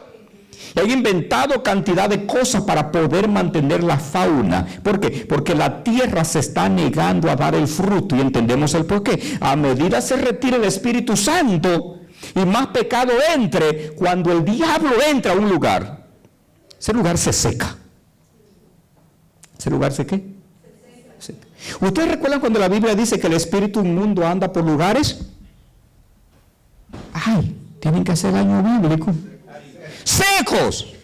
Y han inventado cantidad de cosas para poder mantener la fauna. ¿Por qué? Porque la tierra se está negando a dar el fruto, y entendemos el porqué. A medida se retira el Espíritu Santo y más pecado entre, cuando el diablo entra a un lugar, ese lugar se seca. ¿Ese lugar se qué? Seca. ¿Ustedes recuerdan cuando la Biblia dice que el espíritu inmundo anda por lugares? Ay, tienen que hacer daño bíblico. Secos.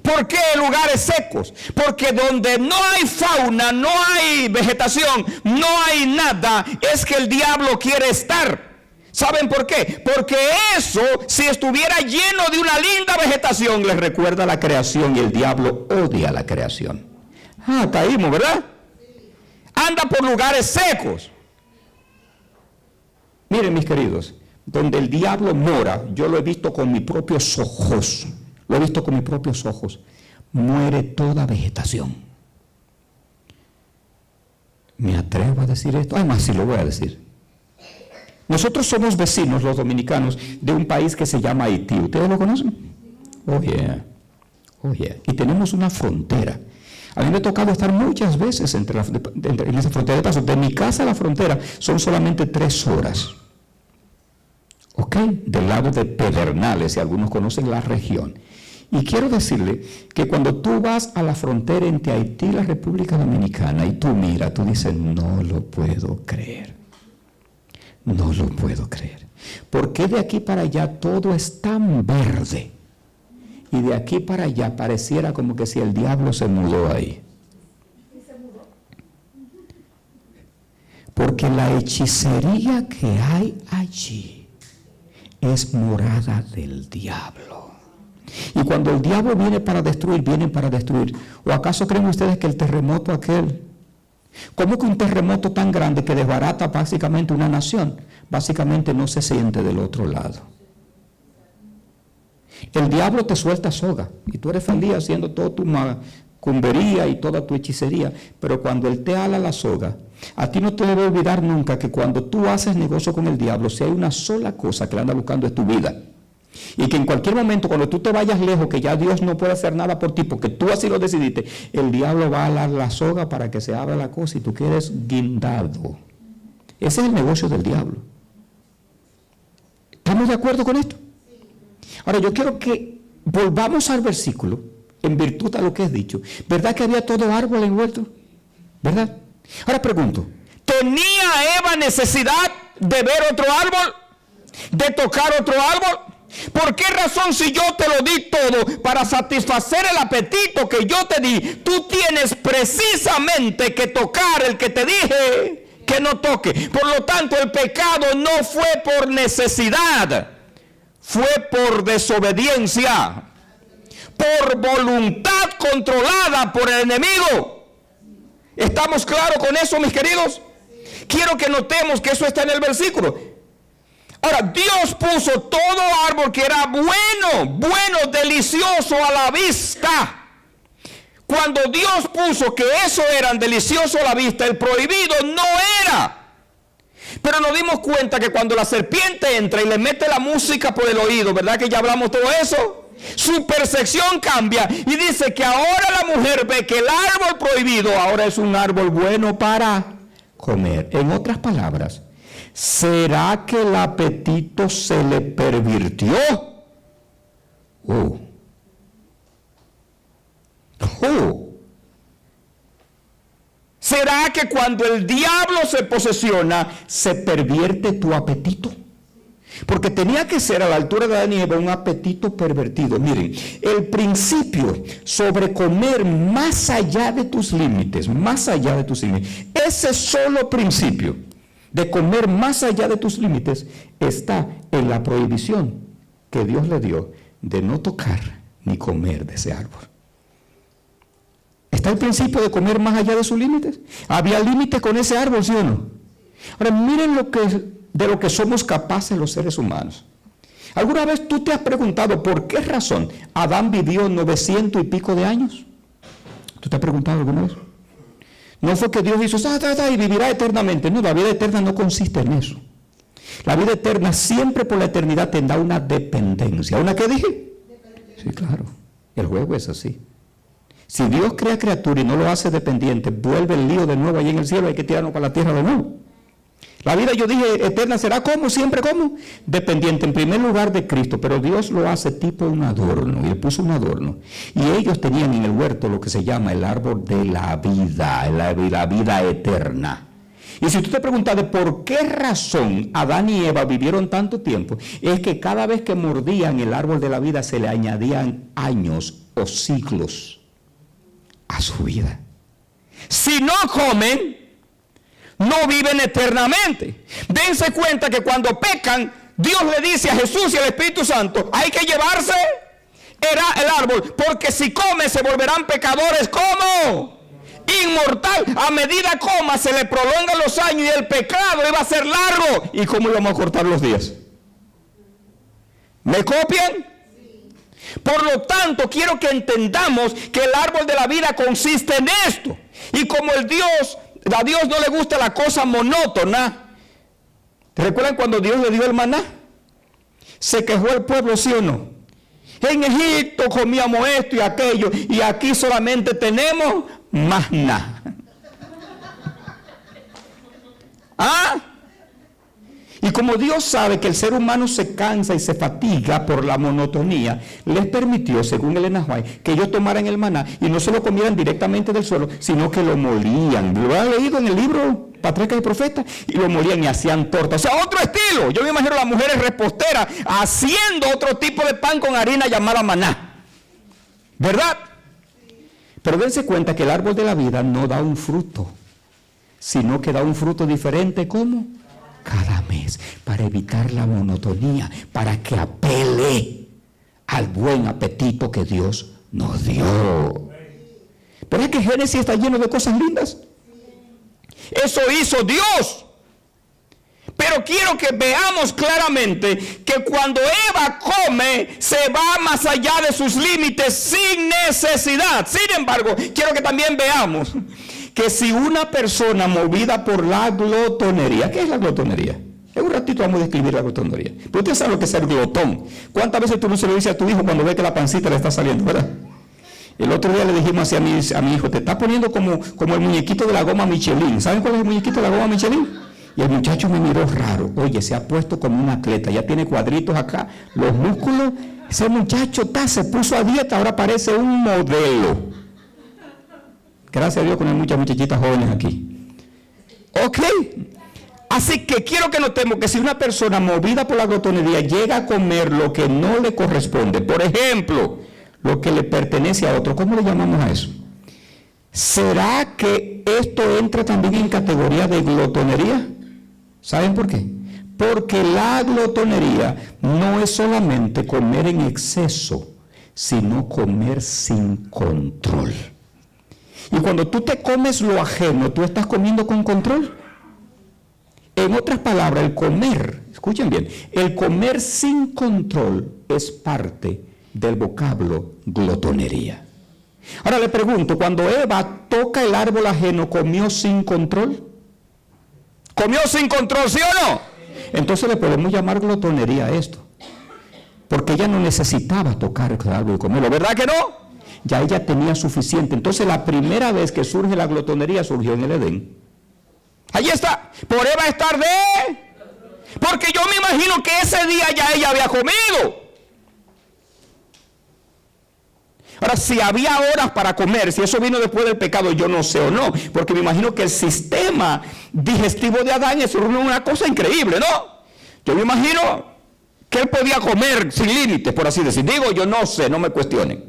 ¿Por qué lugares secos? Porque donde no hay fauna, no hay vegetación, no hay nada, es que el diablo quiere estar. ¿Saben por qué? Porque eso, si estuviera lleno de una linda vegetación, les recuerda a la creación, y el diablo odia la creación. Caímos, ¿verdad? Anda por lugares secos. Miren, mis queridos, donde el diablo mora, yo lo he visto con mis propios ojos, muere toda vegetación. ¿Me atrevo a decir esto? Además, sí lo voy a decir. Nosotros somos vecinos, los dominicanos, de un país que se llama Haití. ¿Ustedes lo conocen? Oh, yeah. Oh, yeah. Y tenemos una frontera. A mí me ha tocado estar muchas veces en esa frontera. De paso, de mi casa a la frontera son solamente 3 horas. ¿Ok? Del lado de Pedernales, si algunos conocen la región. Y quiero decirle que cuando tú vas a la frontera entre Haití y la República Dominicana y tú miras, tú dices, no lo puedo creer. No lo puedo creer. ¿Por qué de aquí para allá todo es tan verde? Y de aquí para allá pareciera como que si el diablo se mudó ahí. Porque la hechicería que hay allí es morada del diablo. Y cuando el diablo viene para destruir, vienen para destruir. ¿O acaso creen ustedes que el terremoto aquel? ¿Cómo que un terremoto tan grande que desbarata básicamente una nación? Básicamente no se siente del otro lado. El diablo te suelta soga y tú eres feliz haciendo toda tu macumbería y toda tu hechicería, pero cuando él te ala la soga, a ti no te debe olvidar nunca que cuando tú haces negocio con el diablo, si hay una sola cosa que le anda buscando es tu vida. Y que en cualquier momento, cuando tú te vayas lejos, que ya Dios no puede hacer nada por ti, porque tú así lo decidiste, el diablo va a alar la soga para que se abra la cosa y tú quedes guindado. Ese es el negocio del diablo. ¿Estamos de acuerdo con esto? Ahora, yo quiero que volvamos al versículo, en virtud de lo que es dicho. ¿Verdad que había todo árbol envuelto? ¿Verdad? Ahora pregunto, ¿tenía Eva necesidad de ver otro árbol? ¿De tocar otro árbol? ¿Por qué razón, si yo te lo di todo para satisfacer el apetito que yo te di, tú tienes precisamente que tocar el que te dije que no toque? Por lo tanto, el pecado no fue por necesidad, fue por desobediencia, por voluntad controlada por el enemigo. ¿Estamos claros con eso, mis queridos? Quiero que notemos que eso está en el versículo. Ahora, Dios puso todo árbol que era bueno, delicioso a la vista. Cuando Dios puso que eso era delicioso a la vista, el prohibido no era. Pero nos dimos cuenta que cuando la serpiente entra y le mete la música por el oído, ¿verdad que ya hablamos todo eso? Su percepción cambia y dice que ahora la mujer ve que el árbol prohibido ahora es un árbol bueno para comer. En otras palabras, ¿será que el apetito se le pervirtió? ¿Será que cuando el diablo se posesiona, se pervierte tu apetito? Porque tenía que ser a la altura de Adán y Eva un apetito pervertido. Miren, el principio sobre comer más allá de tus límites, ese solo principio de comer más allá de tus límites está en la prohibición que Dios le dio de no tocar ni comer de ese árbol. ¿Está el principio de comer más allá de sus límites? ¿Había límites con ese árbol, sí o no? Ahora, miren de lo que somos capaces los seres humanos. ¿Alguna vez tú te has preguntado por qué razón Adán vivió 900 y pico de años? ¿Tú te has preguntado alguna vez? No fue que Dios hizo y vivirá eternamente. No, la vida eterna no consiste en eso. La vida eterna siempre por la eternidad tendrá una dependencia. ¿Una qué dije? Sí, claro. El juego es así. Si Dios crea criatura y no lo hace dependiente, vuelve el lío de nuevo allí en el cielo, hay que tirarnos para la tierra de nuevo. La vida, yo dije, eterna será ¿cómo? Siempre ¿cómo? Dependiente en primer lugar de Cristo, pero Dios lo hace tipo un adorno, y le puso un adorno. Y ellos tenían en el huerto lo que se llama el árbol de la vida, la vida eterna. Y si tú te preguntas de por qué razón Adán y Eva vivieron tanto tiempo, es que cada vez que mordían el árbol de la vida se le añadían años o siglos a su vida. Si no comen, no viven eternamente. Dense cuenta que cuando pecan, Dios le dice a Jesús y al Espíritu Santo, hay que llevarse el árbol, porque si comen se volverán pecadores. ¿Cómo? Inmortal. A medida coma se le prolongan los años y el pecado iba a ser largo. ¿Y cómo íbamos a cortar los días? ¿Me copian? Por lo tanto, quiero que entendamos que el árbol de la vida consiste en esto. Y como a Dios no le gusta la cosa monótona, ¿Te recuerdan cuando Dios le dio el maná? ¿Se quejó el pueblo, sí o no? En Egipto comíamos esto y aquello, y aquí solamente tenemos maná. ¿Ah? Y como Dios sabe que el ser humano se cansa y se fatiga por la monotonía, les permitió, según Elena White, que ellos tomaran el maná y no se lo comieran directamente del suelo, sino que lo molían. Lo han leído en el libro Patriarcas y Profetas, y lo molían y hacían torta. O sea, otro estilo. Yo me imagino a las mujeres reposteras haciendo otro tipo de pan con harina llamada maná. ¿Verdad? Pero dense cuenta que el árbol de la vida no da un fruto, sino que da un fruto diferente. ¿Cómo? Cada mes, para evitar la monotonía, para que apele al buen apetito que Dios nos dio. Pero es que Génesis está lleno de cosas lindas. Eso hizo Dios. Pero quiero que veamos claramente que cuando Eva come, se va más allá de sus límites sin necesidad. Sin embargo, quiero que también veamos que si una persona movida por la glotonería, ¿qué es la glotonería? En un ratito vamos a describir la glotonería. Pero usted sabe lo que es ser glotón. ¿Cuántas veces tú no se lo dices a tu hijo cuando ve que la pancita le está saliendo, verdad? El otro día le dijimos así a mi hijo, te está poniendo como el muñequito de la goma Michelin. ¿Saben cuál es el muñequito de la goma Michelin? Y el muchacho me miró raro. Oye, se ha puesto como un atleta, ya tiene cuadritos acá, los músculos. Ese muchacho se puso a dieta, ahora parece un modelo. Gracias a Dios que hay muchas muchachitas jóvenes aquí. Ok. Así que quiero que notemos que si una persona movida por la glotonería llega a comer lo que no le corresponde, por ejemplo, lo que le pertenece a otro, ¿cómo le llamamos a eso? ¿Será que esto entra también en categoría de glotonería? ¿Saben por qué? Porque la glotonería no es solamente comer en exceso, sino comer sin control. Y cuando tú te comes lo ajeno, ¿tú estás comiendo con control? En otras palabras, el comer, escuchen bien, el comer sin control es parte del vocablo glotonería. Ahora le pregunto, cuando Eva toca el árbol ajeno, ¿comió sin control? ¿Comió sin control, sí o no? Entonces le podemos llamar glotonería a esto, porque ella no necesitaba tocar el árbol y comerlo, ¿verdad que no? Ya ella tenía suficiente. Entonces la primera vez que surge la glotonería surgió en el Edén. Allí está, por Eva es tarde, porque yo me imagino que ese día ya ella había comido. Ahora, si había horas para comer, si eso vino después del pecado, yo no sé o no, porque me imagino que el sistema digestivo de Adán es una cosa increíble, ¿no? Yo me imagino que él podía comer sin límites, por así decir. Digo, yo no sé, no me cuestionen,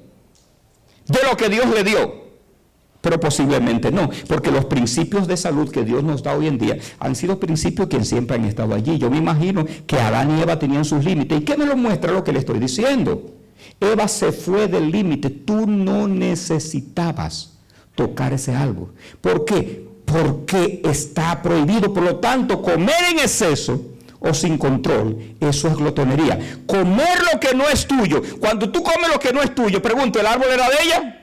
de lo que Dios le dio. Pero posiblemente no, porque los principios de salud que Dios nos da hoy en día han sido principios que siempre han estado allí. Yo me imagino que Adán y Eva tenían sus límites. ¿Y qué me lo muestra lo que le estoy diciendo? Eva se fue del límite. Tú no necesitabas tocar ese árbol. ¿Por qué? Porque está prohibido. Por lo tanto, comer en exceso o sin control, eso es glotonería. Comer lo que no es tuyo. Cuando tú comes lo que no es tuyo, pregunto, ¿el árbol era de ella?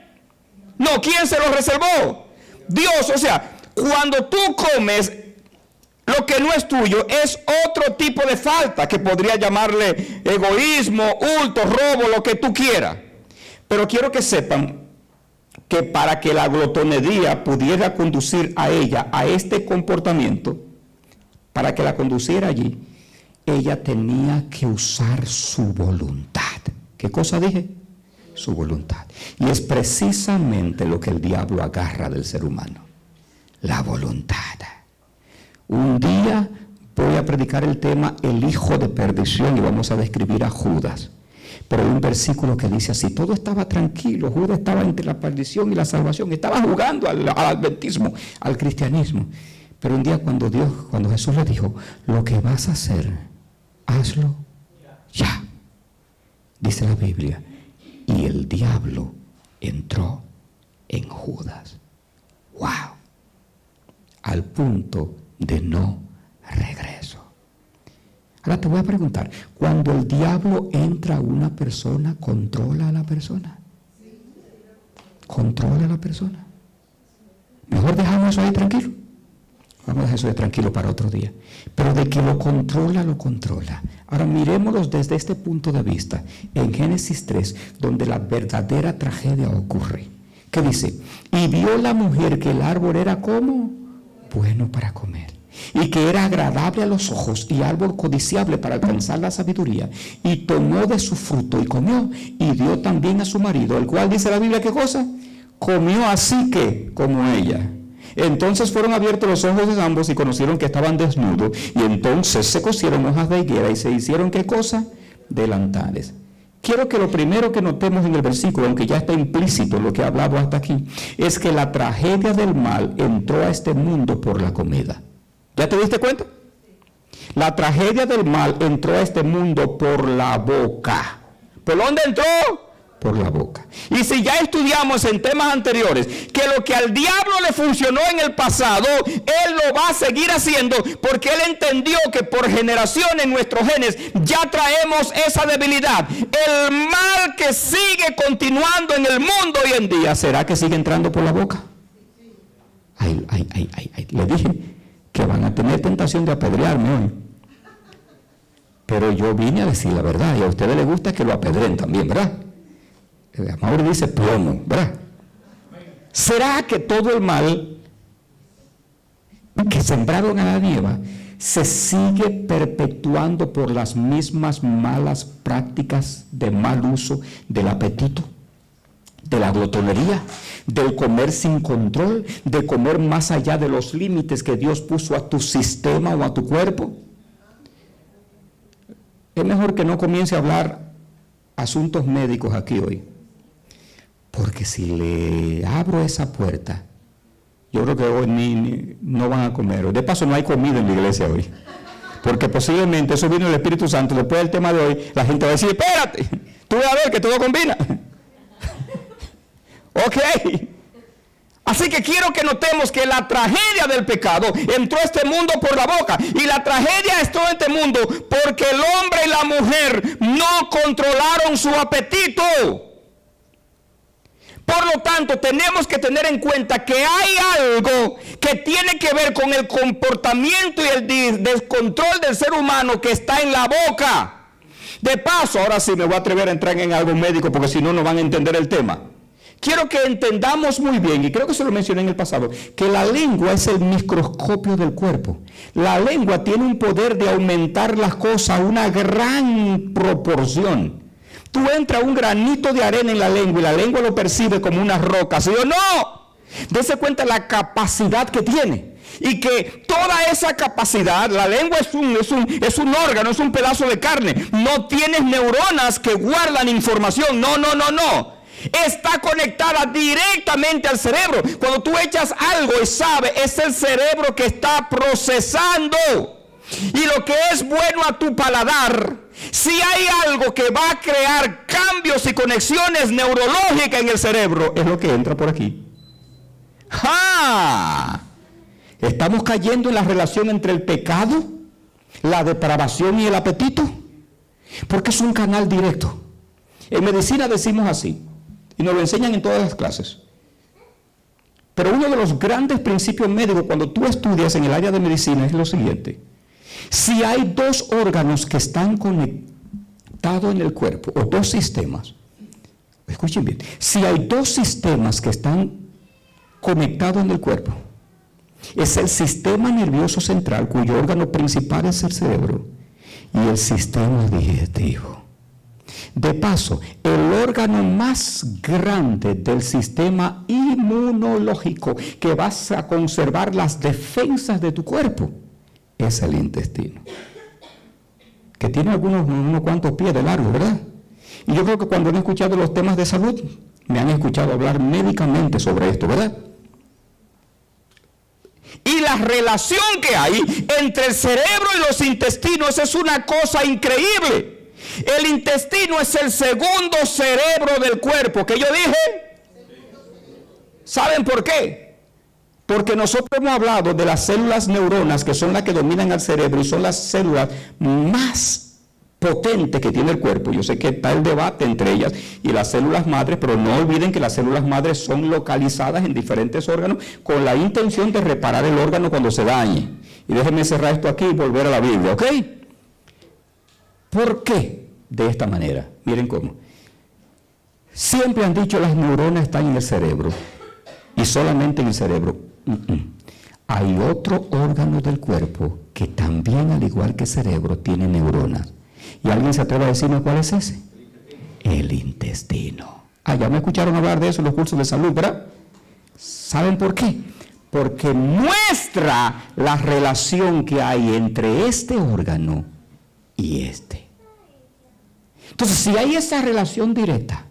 No, ¿quién se lo reservó? Dios. O sea, cuando tú comes lo que no es tuyo, es otro tipo de falta que podría llamarle egoísmo, hurto, robo, lo que tú quieras. Pero quiero que sepan que para que la glotonería pudiera conducir a ella a este comportamiento, para que la conduciera allí, ella tenía que usar su voluntad. ¿Qué cosa dije? Su voluntad. Y es precisamente lo que el diablo agarra del ser humano, la voluntad. Un día voy a predicar el tema el hijo de perdición y vamos a describir a Judas. Pero hay un versículo que dice así: todo estaba tranquilo, Judas estaba entre la perdición y la salvación, estaba jugando al adventismo, al cristianismo. Pero un día cuando Jesús le dijo, lo que vas a hacer, hazlo ya. Dice la Biblia, y el diablo entró en Judas. ¡Wow! Al punto de no regreso. Ahora te voy a preguntar, cuando el diablo entra a una persona, ¿controla a la persona? ¿Controla a la persona? Mejor dejamos eso ahí tranquilo. Vamos a dejar eso de tranquilo para otro día. Pero de que lo controla, lo controla. Ahora miremoslos desde este punto de vista, en Génesis 3, donde la verdadera tragedia ocurre. ¿Qué dice? Y vio la mujer que el árbol era como bueno para comer, y que era agradable a los ojos, y árbol codiciable para alcanzar la sabiduría, y tomó de su fruto y comió, y dio también a su marido, el cual dice la Biblia, ¿qué cosa? Comió así que como ella. Entonces fueron abiertos los ojos de ambos y conocieron que estaban desnudos, y entonces se cosieron hojas de higuera y se hicieron ¿qué cosa? Delantales. Quiero que lo primero que notemos en el versículo, aunque ya está implícito lo que he hablado hasta aquí, es que la tragedia del mal entró a este mundo por la comida. ¿Ya te diste cuenta? La tragedia del mal entró a este mundo por la boca. ¿Por dónde entró? Por la boca. Y si ya estudiamos en temas anteriores que lo que al diablo le funcionó en el pasado, él lo va a seguir haciendo, porque él entendió que por generación en nuestros genes ya traemos esa debilidad. El mal que sigue continuando en el mundo hoy en día, ¿será que sigue entrando por la boca? Le dije que van a tener tentación de apedrearme hoy, pero yo vine a decir la verdad, y a ustedes les gusta que lo apedren también, ¿verdad? Mauri dice plomo, ¿verdad? ¿Será que todo el mal que sembraron a Adán y Eva se sigue perpetuando por las mismas malas prácticas de mal uso del apetito, de la glotonería, del comer sin control, de comer más allá de los límites que Dios puso a tu sistema o a tu cuerpo? Es mejor que no comience a hablar asuntos médicos aquí hoy, porque si le abro esa puerta, yo creo que hoy no van a comer. De paso, no hay comida en la iglesia hoy, porque posiblemente eso vino del Espíritu Santo. Después del tema de hoy, la gente va a decir, espérate, tú vas a ver que todo combina. Ok. Así que quiero que notemos que la tragedia del pecado entró a este mundo por la boca, y la tragedia entró a este mundo porque el hombre y la mujer no controlaron su apetito. Por lo tanto, tenemos que tener en cuenta que hay algo que tiene que ver con el comportamiento y el descontrol del ser humano que está en la boca. De paso, ahora sí me voy a atrever a entrar en algo médico, porque si no, no van a entender el tema. Quiero que entendamos muy bien, y creo que se lo mencioné en el pasado, que la lengua es el microscopio del cuerpo. La lengua tiene un poder de aumentar las cosas a una gran proporción. Tú entras un granito de arena en la lengua y la lengua lo percibe como una roca, ¿sí o no? Dese cuenta la capacidad que tiene. Y que toda esa capacidad, la lengua es un órgano, es un pedazo de carne. No tienes neuronas que guardan información, no. Está conectada directamente al cerebro. Cuando tú echas algo y sabes, es el cerebro que está procesando. Y lo que es bueno a tu paladar, si hay algo que va a crear cambios y conexiones neurológicas en el cerebro, es lo que entra por aquí. ¡Ja! Estamos cayendo en la relación entre el pecado, la depravación y el apetito, porque es un canal directo. En medicina decimos así, y nos lo enseñan en todas las clases. Pero uno de los grandes principios médicos cuando tú estudias en el área de medicina es lo siguiente: si hay dos órganos que están conectados en el cuerpo, o dos sistemas, escuchen bien, si hay dos sistemas que están conectados en el cuerpo, es el sistema nervioso central, cuyo órgano principal es el cerebro, y el sistema digestivo. De paso, el órgano más grande del sistema inmunológico, que vas a conservar las defensas de tu cuerpo, es el intestino, que tiene unos cuantos pies de largo, ¿verdad? Y yo creo que cuando han escuchado los temas de salud, me han escuchado hablar médicamente sobre esto, ¿verdad? Y la relación que hay entre el cerebro y los intestinos es una cosa increíble. El intestino es el segundo cerebro del cuerpo. ¿Qué yo dije? ¿Saben por qué? Porque nosotros hemos hablado de las células neuronas, que son las que dominan al cerebro y son las células más potente que tiene el cuerpo. Yo sé que está el debate entre ellas y las células madres, pero no olviden que las células madres son localizadas en diferentes órganos con la intención de reparar el órgano cuando se dañe. Y déjenme cerrar esto aquí y volver a la Biblia, ¿ok? ¿Por qué? De esta manera. Miren cómo. Siempre han dicho las neuronas están en el cerebro y solamente en el cerebro. Hay otro órgano del cuerpo que también, al igual que el cerebro, tiene neuronas. ¿Y alguien se atreve a decirme cuál es ese? El intestino. Ya me escucharon hablar de eso en los cursos de salud, ¿verdad? ¿Saben por qué? Porque muestra la relación que hay entre este órgano y este. Entonces, si hay esa relación directa,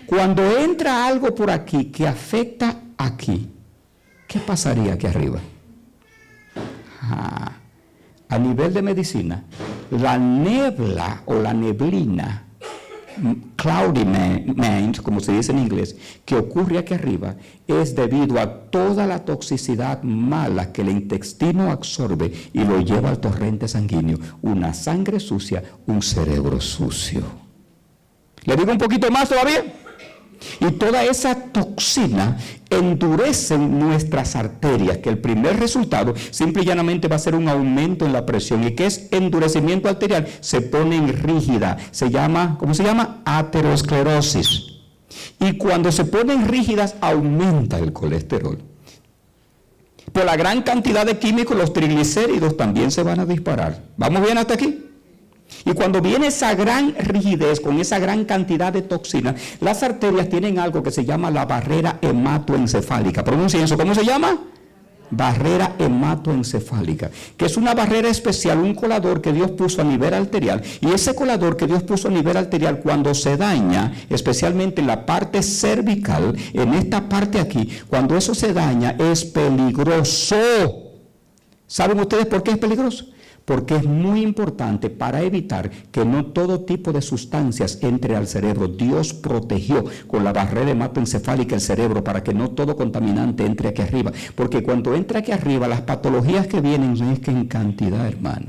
cuando entra algo por aquí que afecta aquí, ¿qué pasaría aquí arriba? A nivel de medicina, la nebla o la neblina, cloudy mass, como se dice en inglés, que ocurre aquí arriba, es debido a toda la toxicidad mala que el intestino absorbe y lo lleva al torrente sanguíneo. Una sangre sucia, un cerebro sucio. ¿Le digo un poquito más todavía? Y toda esa toxina endurece nuestras arterias, que el primer resultado simple y llanamente va a ser un aumento en la presión. ¿Y qué es endurecimiento arterial? Se ponen rígida, se llama, ¿cómo se llama? Aterosclerosis. Y cuando se ponen rígidas aumenta el colesterol. Por la gran cantidad de químicos, los triglicéridos también se van a disparar. ¿Vamos bien hasta aquí? Y cuando viene esa gran rigidez, con esa gran cantidad de toxina, las arterias tienen algo que se llama la barrera hematoencefálica. Pronuncien eso, ¿cómo se llama? Barrera hematoencefálica, que es una barrera especial, un colador que Dios puso a nivel arterial. Y ese colador que Dios puso a nivel arterial, cuando se daña, especialmente en la parte cervical, en esta parte aquí, cuando eso se daña, es peligroso. ¿Saben ustedes por qué es peligroso? Porque es muy importante para evitar que no todo tipo de sustancias entre al cerebro. Dios protegió con la barrera hematoencefálica el cerebro para que no todo contaminante entre aquí arriba. Porque cuando entra aquí arriba, las patologías que vienen es que en cantidad, hermano.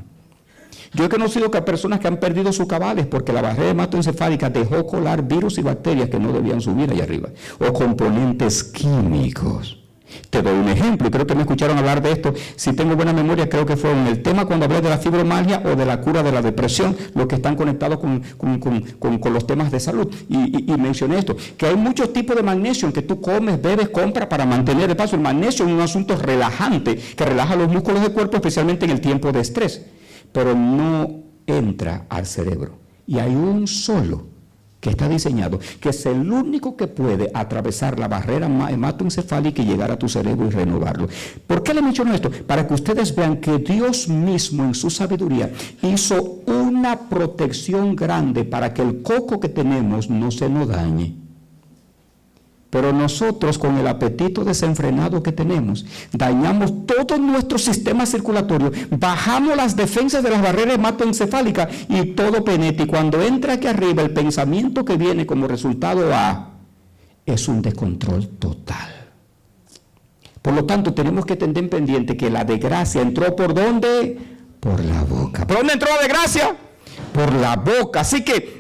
Yo he conocido que hay personas que han perdido sus cabales porque la barrera hematoencefálica dejó colar virus y bacterias que no debían subir allá arriba. O componentes químicos. Te doy un ejemplo, y creo que me escucharon hablar de esto. Si tengo buena memoria, creo que fue en el tema cuando hablé de la fibromialgia o de la cura de la depresión, los que están conectados con los temas de salud. Y mencioné esto, que hay muchos tipos de magnesio que tú comes, bebes, compras para mantener. De paso, el magnesio es un asunto relajante que relaja los músculos del cuerpo, especialmente en el tiempo de estrés, pero no entra al cerebro. Y hay un solo que está diseñado, que es el único que puede atravesar la barrera hematoencefálica y llegar a tu cerebro y renovarlo. ¿Por qué le menciono esto? Para que ustedes vean que Dios mismo en su sabiduría hizo una protección grande para que el coco que tenemos no se nos dañe. Pero nosotros, con el apetito desenfrenado que tenemos, dañamos todo nuestro sistema circulatorio, bajamos las defensas de las barreras hematoencefálicas y todo penetra. Y cuando entra aquí arriba, el pensamiento que viene como resultado es un descontrol total. Por lo tanto, tenemos que tener pendiente que la desgracia entró ¿por dónde? Por la boca. ¿Por dónde entró la desgracia? Por la boca. Así que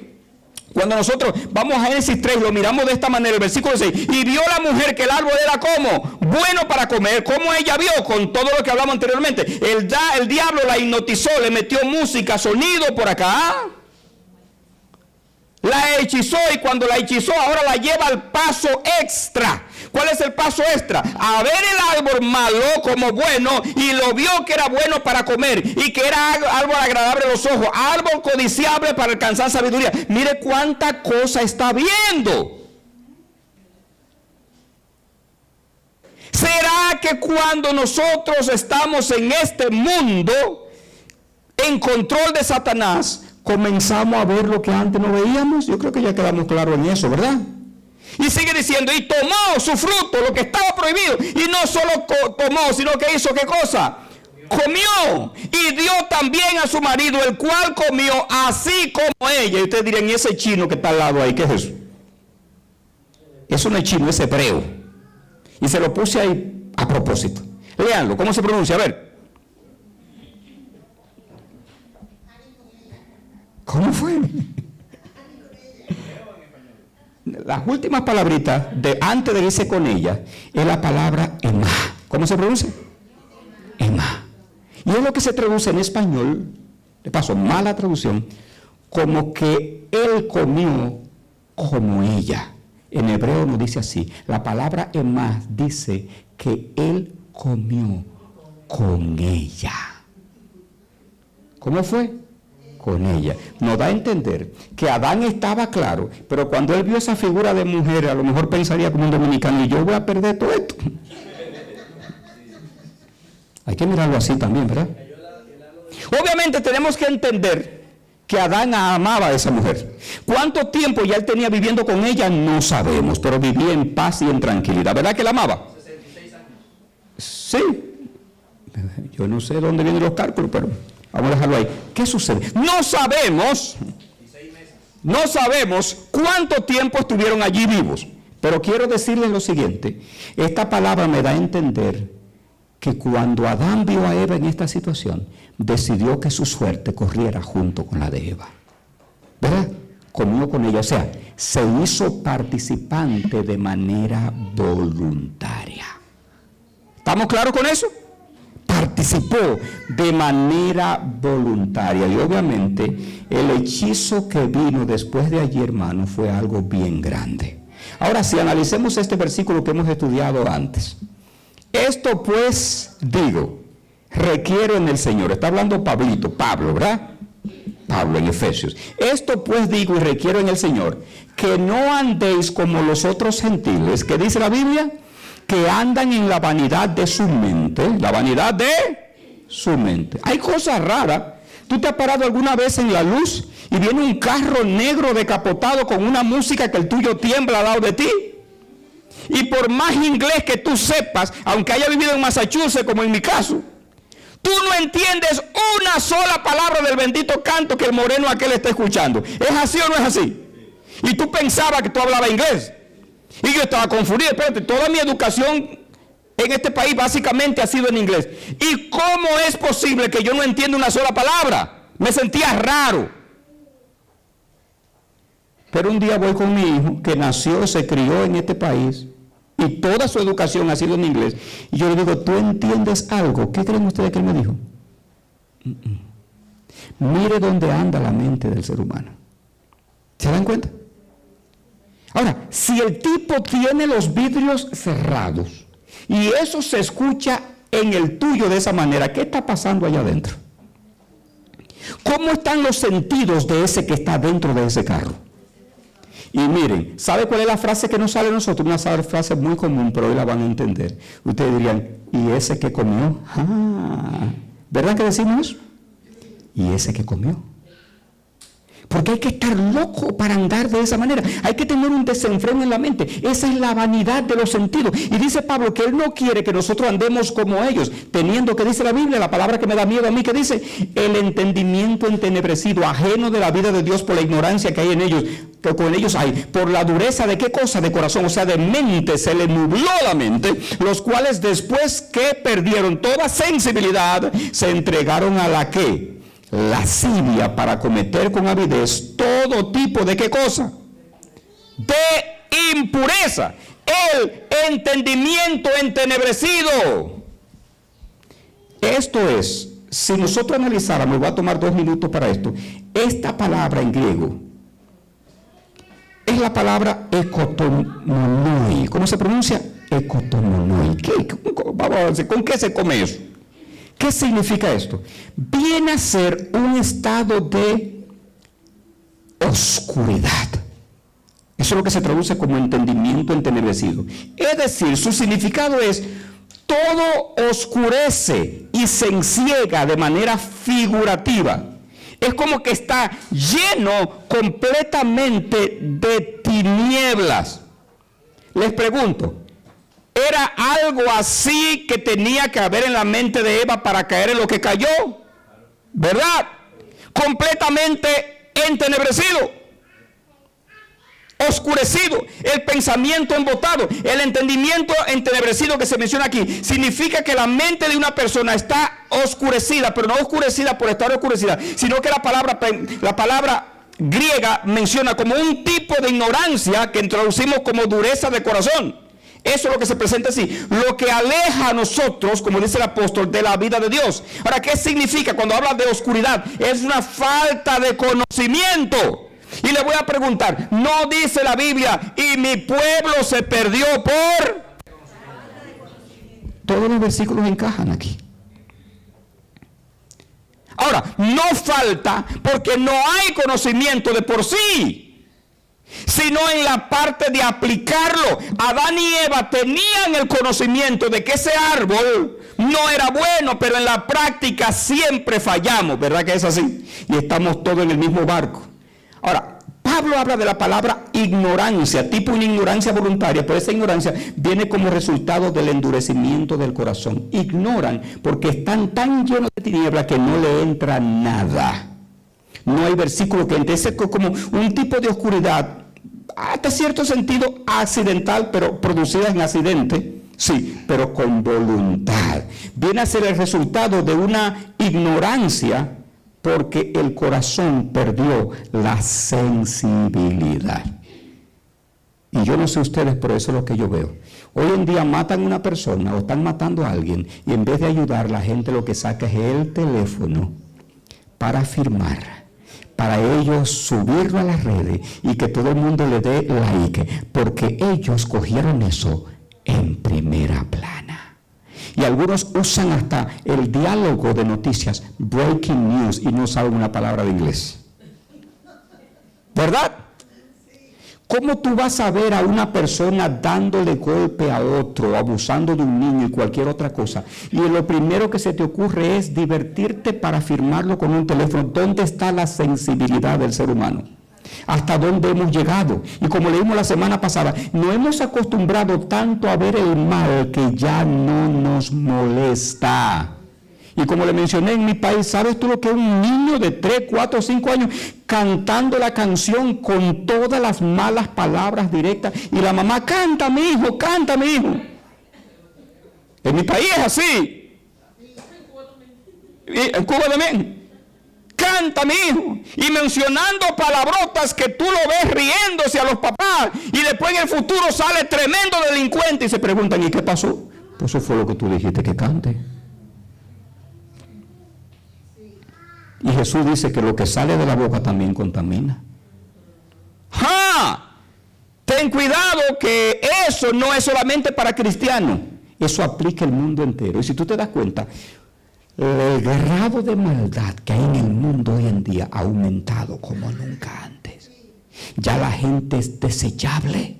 cuando nosotros vamos a Génesis 3, lo miramos de esta manera, el versículo 6, y vio la mujer que el árbol era como bueno para comer, como ella vio con todo lo que hablamos anteriormente. El diablo la hipnotizó, le metió música, sonido por acá, la hechizó, y cuando la hechizó ahora la lleva al paso extra. ¿Cuál es el paso extra? A ver el árbol malo como bueno, y lo vio que era bueno para comer y que era árbol agradable a los ojos, árbol codiciable para alcanzar sabiduría. Mire cuánta cosa está viendo. ¿Será que cuando nosotros estamos en este mundo en control de Satanás, comenzamos a ver lo que antes no veíamos? Yo creo que ya quedamos claros en eso, ¿verdad? Y sigue diciendo, y tomó su fruto, lo que estaba prohibido, y no solo tomó, sino que hizo ¿qué cosa? Comió, y dio también a su marido, el cual comió así como ella. Y ustedes dirían, ¿y ese chino que está al lado ahí, qué es eso? Eso no es chino, es hebreo. Y se lo puse ahí a propósito. Léanlo, ¿cómo se pronuncia? A ver. ¿Cómo fue? Las últimas palabritas antes de irse con ella es la palabra emá. ¿Cómo se pronuncia? Emá. Y es lo que se traduce en español, de paso, mala traducción, como que él comió como ella. En hebreo no dice así. La palabra emá dice que él comió con ella. ¿Cómo fue? Con ella. Nos da a entender que Adán estaba claro, pero cuando él vio esa figura de mujer, a lo mejor pensaría como un dominicano, y yo voy a perder todo esto. Hay que mirarlo así también, ¿verdad? Obviamente tenemos que entender que Adán amaba a esa mujer. ¿Cuánto tiempo ya él tenía viviendo con ella? No sabemos, pero vivía en paz y en tranquilidad. ¿Verdad que la amaba? 66 años. Sí. Yo no sé dónde vienen los cálculos, pero vamos a dejarlo ahí. ¿Qué sucede? No sabemos cuánto tiempo estuvieron allí vivos. Pero quiero decirles lo siguiente. Esta palabra me da a entender que cuando Adán vio a Eva en esta situación, decidió que su suerte corriera junto con la de Eva. ¿Verdad? Comió con ella, o sea, se hizo participante de manera voluntaria. ¿Estamos claros con eso? Participó de manera voluntaria. Y obviamente el hechizo que vino después de allí, hermano, fue algo bien grande. Ahora, si analicemos este versículo que hemos estudiado antes. Esto pues, digo, requiero en el Señor. Está hablando Pablo, ¿verdad? Pablo en Efesios. Esto pues digo y requiero en el Señor, que no andéis como los otros gentiles, que dice la Biblia, que andan en la vanidad de su mente. La vanidad de su mente. Hay cosas raras. ¿Tú te has parado alguna vez en la luz y viene un carro negro decapotado con una música que el tuyo tiembla al lado de ti? Y por más inglés que tú sepas, aunque haya vivido en Massachusetts, como en mi caso, tú no entiendes una sola palabra del bendito canto que el moreno aquel está escuchando. ¿Es así o no es así? Y tú pensabas que tú hablabas inglés. Y yo estaba confundido. Espérate, toda mi educación en este país básicamente ha sido en inglés. ¿Y cómo es posible que yo no entienda una sola palabra? Me sentía raro. Pero un día voy con mi hijo, que nació, se crió en este país, y toda su educación ha sido en inglés. Y yo le digo, ¿tú entiendes algo? ¿Qué creen ustedes que él me dijo? Mire dónde anda la mente del ser humano. ¿Se dan cuenta? Ahora, si el tipo tiene los vidrios cerrados, y eso se escucha en el tuyo de esa manera, ¿qué está pasando allá adentro? ¿Cómo están los sentidos de ese que está dentro de ese carro? Y miren, ¿sabe cuál es la frase que nos sale a nosotros? Una frase muy común, pero hoy la van a entender. Ustedes dirían, ¿y ese que comió? ¿Verdad que decimos eso? ¿Y ese que comió? Porque hay que estar loco para andar de esa manera. Hay que tener un desenfreno en la mente. Esa es la vanidad de los sentidos. Y dice Pablo que él no quiere que nosotros andemos como ellos, teniendo, que dice la Biblia, la palabra que me da miedo a mí, que dice, el entendimiento entenebrecido, ajeno de la vida de Dios por la ignorancia que hay en ellos, que con ellos hay, por la dureza de qué cosa, de corazón, o sea, de mente, se le nubló la mente, los cuales después que perdieron toda sensibilidad, se entregaron a la que lascivia, para cometer con avidez todo tipo de qué cosa, de impureza, el entendimiento entenebrecido. Esto es, si nosotros analizáramos, voy a tomar 2 minutos para esto, esta palabra en griego es la palabra ekotomonoi. ¿Cómo se pronuncia? Ekotomonoi. Vamos a ver, ¿con qué se come eso? ¿Qué significa esto? Viene a ser un estado de oscuridad. Eso es lo que se traduce como entendimiento entenebrecido. Es decir, su significado es, todo oscurece y se enciega de manera figurativa. Es como que está lleno completamente de tinieblas. Les pregunto, ¿era algo así que tenía que haber en la mente de Eva para caer en lo que cayó? ¿Verdad? Completamente entenebrecido. oscurecido, el pensamiento embotado, el entendimiento entenebrecido que se menciona aquí, significa que la mente de una persona está oscurecida, pero no oscurecida por estar oscurecida, sino que la palabra griega menciona como un tipo de ignorancia que traducimos como dureza de corazón. Eso es lo que se presenta así, lo que aleja a nosotros, como dice el apóstol, de la vida de Dios. Ahora, ¿qué significa cuando habla de oscuridad? Es una falta de conocimiento. Y le voy a preguntar, ¿no dice la Biblia, y mi pueblo se perdió por? Todos los versículos encajan aquí. Ahora, no falta porque no hay conocimiento de por sí, sino en la parte de aplicarlo. Adán y Eva tenían el conocimiento de que ese árbol no era bueno, pero en la práctica siempre fallamos, ¿verdad que es así? Y estamos todos en el mismo barco. Ahora, Pablo habla de la palabra ignorancia, tipo una ignorancia voluntaria, pero esa ignorancia viene como resultado del endurecimiento del corazón. Ignoran porque están tan llenos de tinieblas que no le entra nada. No hay versículo que entre, es como un tipo de oscuridad, hasta cierto sentido accidental, pero producida en accidente, sí, pero con voluntad. Viene a ser el resultado de una ignorancia porque el corazón perdió la sensibilidad. Y yo no sé ustedes, pero eso es lo que yo veo. Hoy en día matan a una persona o están matando a alguien y en vez de ayudar, la gente lo que saca es el teléfono para firmar, para ellos subirlo a las redes y que todo el mundo le dé like, porque ellos cogieron eso en primera plana. Y algunos usan hasta el diálogo de noticias, breaking news, y no saben una palabra de inglés. ¿Verdad? ¿Cómo tú vas a ver a una persona dándole golpe a otro, abusando de un niño y cualquier otra cosa? Y lo primero que se te ocurre es divertirte para firmarlo con un teléfono. ¿Dónde está la sensibilidad del ser humano? ¿Hasta dónde hemos llegado? Y como leímos la semana pasada, no hemos acostumbrado tanto a ver el mal que ya no nos molesta. Y como le mencioné en mi país, ¿sabes tú lo que es un niño de 3, 4, 5 años cantando la canción con todas las malas palabras directas? Y la mamá, canta mi hijo, canta mi hijo. En mi país es así. Y en Cuba también. Canta mi hijo. Y mencionando palabrotas que tú lo ves riéndose a los papás. Y después en el futuro sale tremendo delincuente y se preguntan, ¿y qué pasó? Pues eso fue lo que tú dijiste que cante. Y Jesús dice que lo que sale de la boca también contamina. ¡Ja! Ten cuidado que eso no es solamente para cristianos. Eso aplica el mundo entero. Y si tú te das cuenta, el grado de maldad que hay en el mundo hoy en día ha aumentado como nunca antes. Ya la gente es desechable.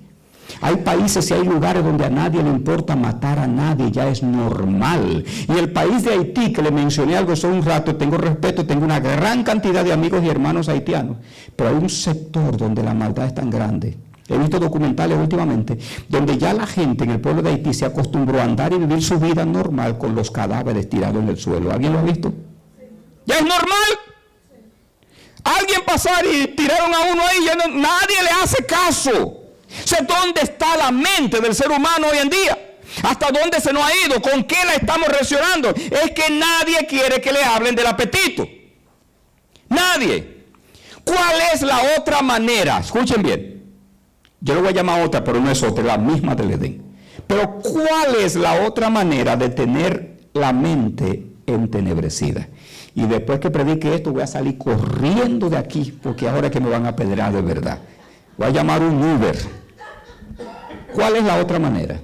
Hay países y hay lugares donde a nadie le importa matar a nadie, ya es normal. Y el país de Haití, que le mencioné algo hace un rato, tengo respeto, tengo una gran cantidad de amigos y hermanos haitianos, pero hay un sector donde la maldad es tan grande. He visto documentales últimamente donde ya la gente en el pueblo de Haití se acostumbró a andar y vivir su vida normal con los cadáveres tirados en el suelo. ¿Alguien lo ha visto? ¿Ya es normal? Alguien pasar y tiraron a uno ahí, ya no, nadie le hace caso. O sea, ¿dónde está la mente del ser humano hoy en día? ¿Hasta dónde se nos ha ido? ¿Con qué la estamos reaccionando? Es que nadie quiere que le hablen del apetito. Nadie. ¿Cuál es la otra manera? Escuchen bien. Yo le voy a llamar otra, pero no es otra, la misma del Edén. Pero ¿cuál es la otra manera de tener la mente entenebrecida? Y después que predique esto voy a salir corriendo de aquí, porque ahora es que me van a apedrear de verdad. Voy a llamar un Uber. ¿Cuál es la otra manera?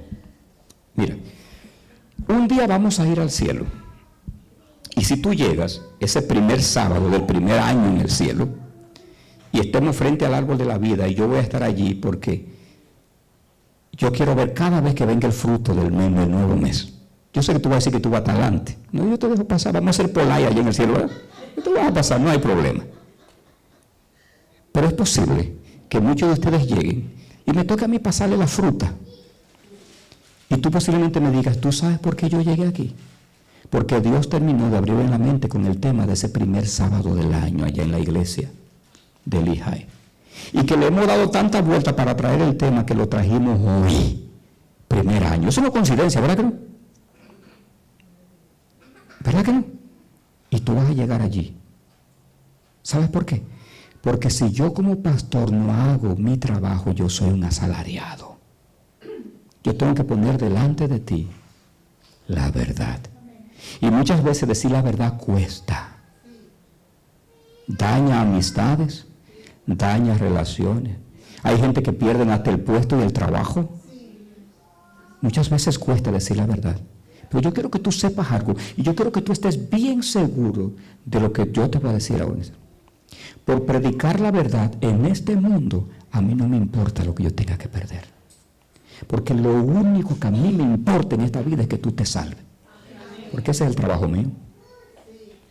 Mira, un día vamos a ir al cielo. Y si tú llegas ese primer sábado del primer año en el cielo, y estemos frente al árbol de la vida, y yo voy a estar allí porque yo quiero ver cada vez que venga el fruto del nuevo mes. Yo sé que tú vas a decir que tú vas a estar adelante. No, yo te dejo pasar, vamos a hacer polaya allí en el cielo, ¿verdad? Tú vas a pasar, no hay problema. Pero es posible que muchos de ustedes lleguen y me toque a mí pasarle la fruta. Y tú posiblemente me digas, ¿tú sabes por qué yo llegué aquí? Porque Dios terminó de abrir en la mente con el tema de ese primer sábado del año allá en la iglesia de Lehigh. y que le hemos dado tanta vuelta para traer el tema que lo trajimos hoy, primer año. Eso no es coincidencia, ¿verdad que no? ¿Verdad que no? Y tú vas a llegar allí. ¿Sabes por qué? Porque si yo como pastor no hago mi trabajo, yo soy un asalariado. Yo tengo que poner delante de ti la verdad. Y muchas veces decir la verdad cuesta. Daña amistades, daña relaciones. Hay gente que pierde hasta el puesto y el trabajo. Muchas veces cuesta decir la verdad. Pero yo quiero que tú sepas algo y yo quiero que tú estés bien seguro de lo que yo te voy a decir ahora. Por predicar la verdad en este mundo, a mí no me importa lo que yo tenga que perder. Porque lo único que a mí me importa en esta vida es que tú te salves. Porque ese es el trabajo mío.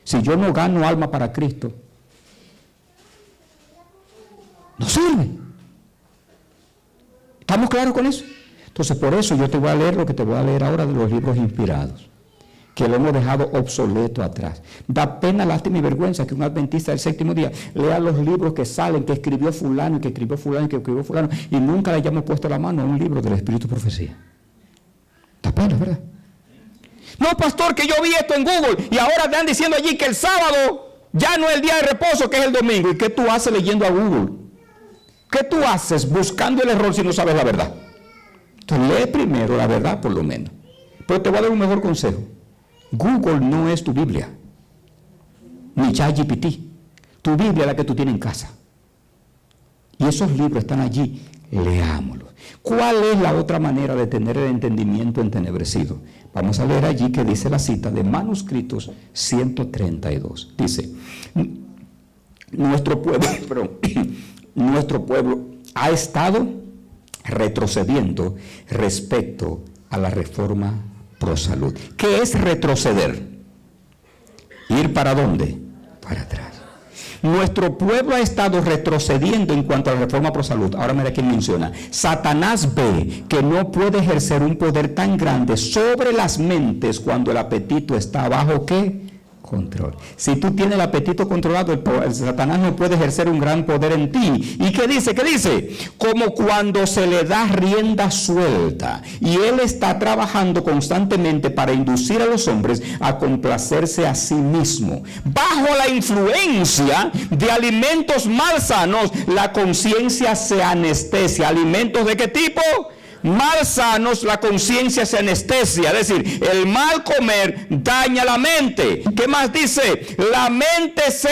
Si yo no gano alma para Cristo, no sirve. ¿Estamos claros con eso? Entonces, por eso yo te voy a leer lo que te voy a leer ahora de los libros inspirados, que lo hemos dejado obsoleto atrás. Da pena, lástima y vergüenza que un adventista del séptimo día lea los libros que salen, que escribió fulano, que escribió fulano, que escribió fulano, y nunca le hayamos puesto la mano a un libro del Espíritu Profecía. Da pena, ¿verdad? No, pastor, que yo vi esto en Google y ahora están diciendo allí que el sábado ya no es el día de reposo, que es el domingo. ¿Y qué tú haces leyendo a Google? ¿Qué tú haces buscando el error si no sabes la verdad? Entonces lee primero la verdad por lo menos. Pero te voy a dar un mejor consejo. Google no es tu Biblia, ni ChatGPT. Tu Biblia es la que tú tienes en casa. Y esos libros están allí, leámoslos. ¿Cuál es la otra manera de tener el entendimiento entenebrecido? Vamos a leer allí que dice la cita de Manuscritos 132. Dice, nuestro pueblo ha estado retrocediendo respecto a la reforma pro salud. ¿Qué es retroceder? ¿Ir para dónde? Para atrás. Nuestro pueblo ha estado retrocediendo en cuanto a la reforma pro salud. Ahora mira quién menciona. Satanás ve que no puede ejercer un poder tan grande sobre las mentes cuando el apetito está bajo ¿qué? Control. Si tú tienes el apetito controlado, el Satanás no puede ejercer un gran poder en ti. ¿Y qué dice? ¿Qué dice? Como cuando se le da rienda suelta y él está trabajando constantemente para inducir a los hombres a complacerse a sí mismo. Bajo la influencia de alimentos malsanos, la conciencia se anestesia. ¿Alimentos de qué tipo? Malsanos, la conciencia se anestesia, es decir, el mal comer daña la mente. ¿Qué más dice? La mente se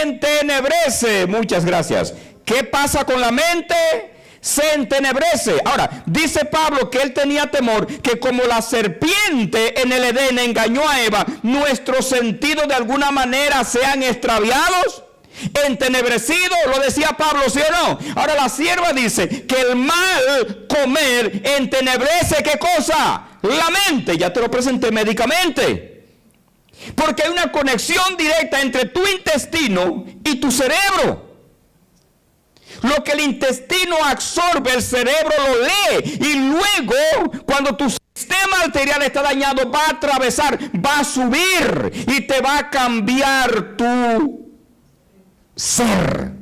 entenebrece. Muchas gracias. ¿Qué pasa con la mente? Se entenebrece. Ahora, dice Pablo que él tenía temor que como la serpiente en el Edén engañó a Eva, nuestros sentidos de alguna manera sean extraviados. Entenebrecido, lo decía Pablo, ¿sí o no? Ahora la sierva dice que el mal comer entenebrece, ¿qué cosa? La mente. Ya te lo presenté médicamente, porque hay una conexión directa entre tu intestino y tu cerebro. Lo que el intestino absorbe, el cerebro lo lee, y luego cuando tu sistema arterial está dañado, va a atravesar, va a subir y te va a cambiar tu ser,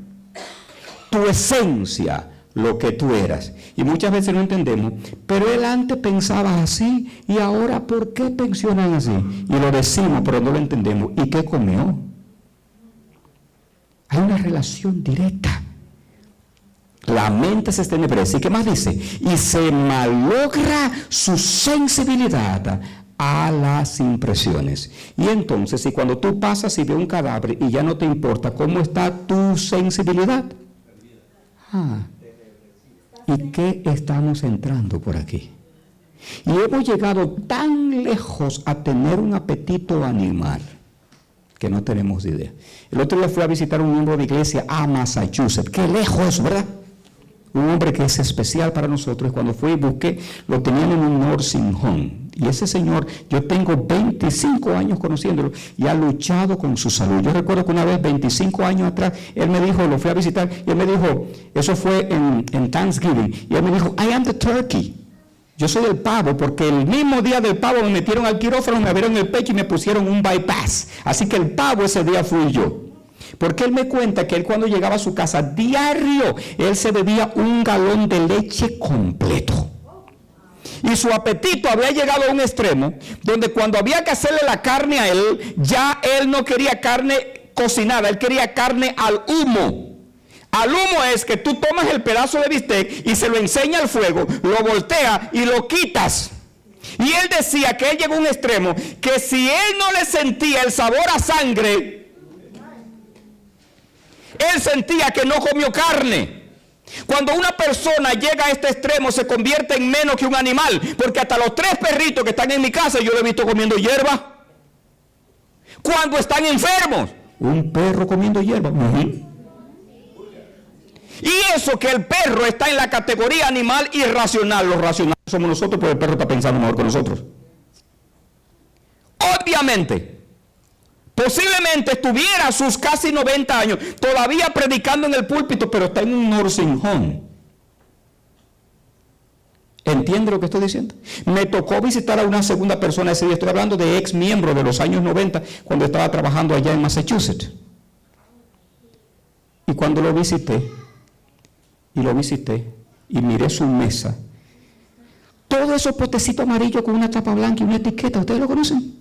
tu esencia, lo que tú eras. Y muchas veces no entendemos, pero él antes pensaba así y ahora ¿por qué pensionan así? Y lo decimos, pero no lo entendemos. ¿Y qué comió? Hay una relación directa. La mente se entenebrece. ¿Y qué más dice? Y se malogra su sensibilidad a las impresiones. Y entonces, si cuando tú pasas y ves un cadáver y ya no te importa, ¿cómo está tu sensibilidad? ¿Y qué estamos entrando por aquí? Y hemos llegado tan lejos a tener un apetito animal que no tenemos idea. El otro día fui a visitar un miembro de iglesia a Massachusetts. Qué lejos, ¿verdad? Un hombre que es especial para nosotros. Cuando fui y busqué, lo tenían en un nursing home. Y ese señor, yo tengo 25 años conociéndolo y ha luchado con su salud. Yo recuerdo que una vez, 25 años atrás, él me dijo, lo fui a visitar, y él me dijo, eso fue en Thanksgiving, y él me dijo, I am the turkey. Yo soy el pavo, porque el mismo día del pavo me metieron al quirófano, me abrieron el pecho y me pusieron un bypass. Así que el pavo ese día fui yo. Porque él me cuenta que él cuando llegaba a su casa diario, él se bebía 1 galón de leche completo. Y su apetito había llegado a un extremo donde cuando había que hacerle la carne a él, ya él no quería carne cocinada, él quería carne al humo. Al humo es que tú tomas el pedazo de bistec y se lo enseña al fuego, lo voltea y lo quitas. Y él decía que él llegó a un extremo que si él no le sentía el sabor a sangre, él sentía que no comió carne. Cuando una persona llega a este extremo se convierte en menos que un animal, porque hasta los 3 perritos que están en mi casa yo lo he visto comiendo hierba. Cuando están enfermos, un perro comiendo hierba. Y eso que el perro está en la categoría animal irracional. Los racionales somos nosotros, pero el perro está pensando mejor que nosotros. Obviamente, posiblemente estuviera a sus casi 90 años todavía predicando en el púlpito, pero está en un nursing home. ¿Entiende lo que estoy diciendo? Me tocó visitar a una segunda persona ese día. Estoy hablando de ex miembro de los años 90, cuando estaba trabajando allá en Massachusetts. Y cuando lo visité, y miré su mesa, todos esos potecitos amarillos con una tapa blanca y una etiqueta, ¿ustedes lo conocen?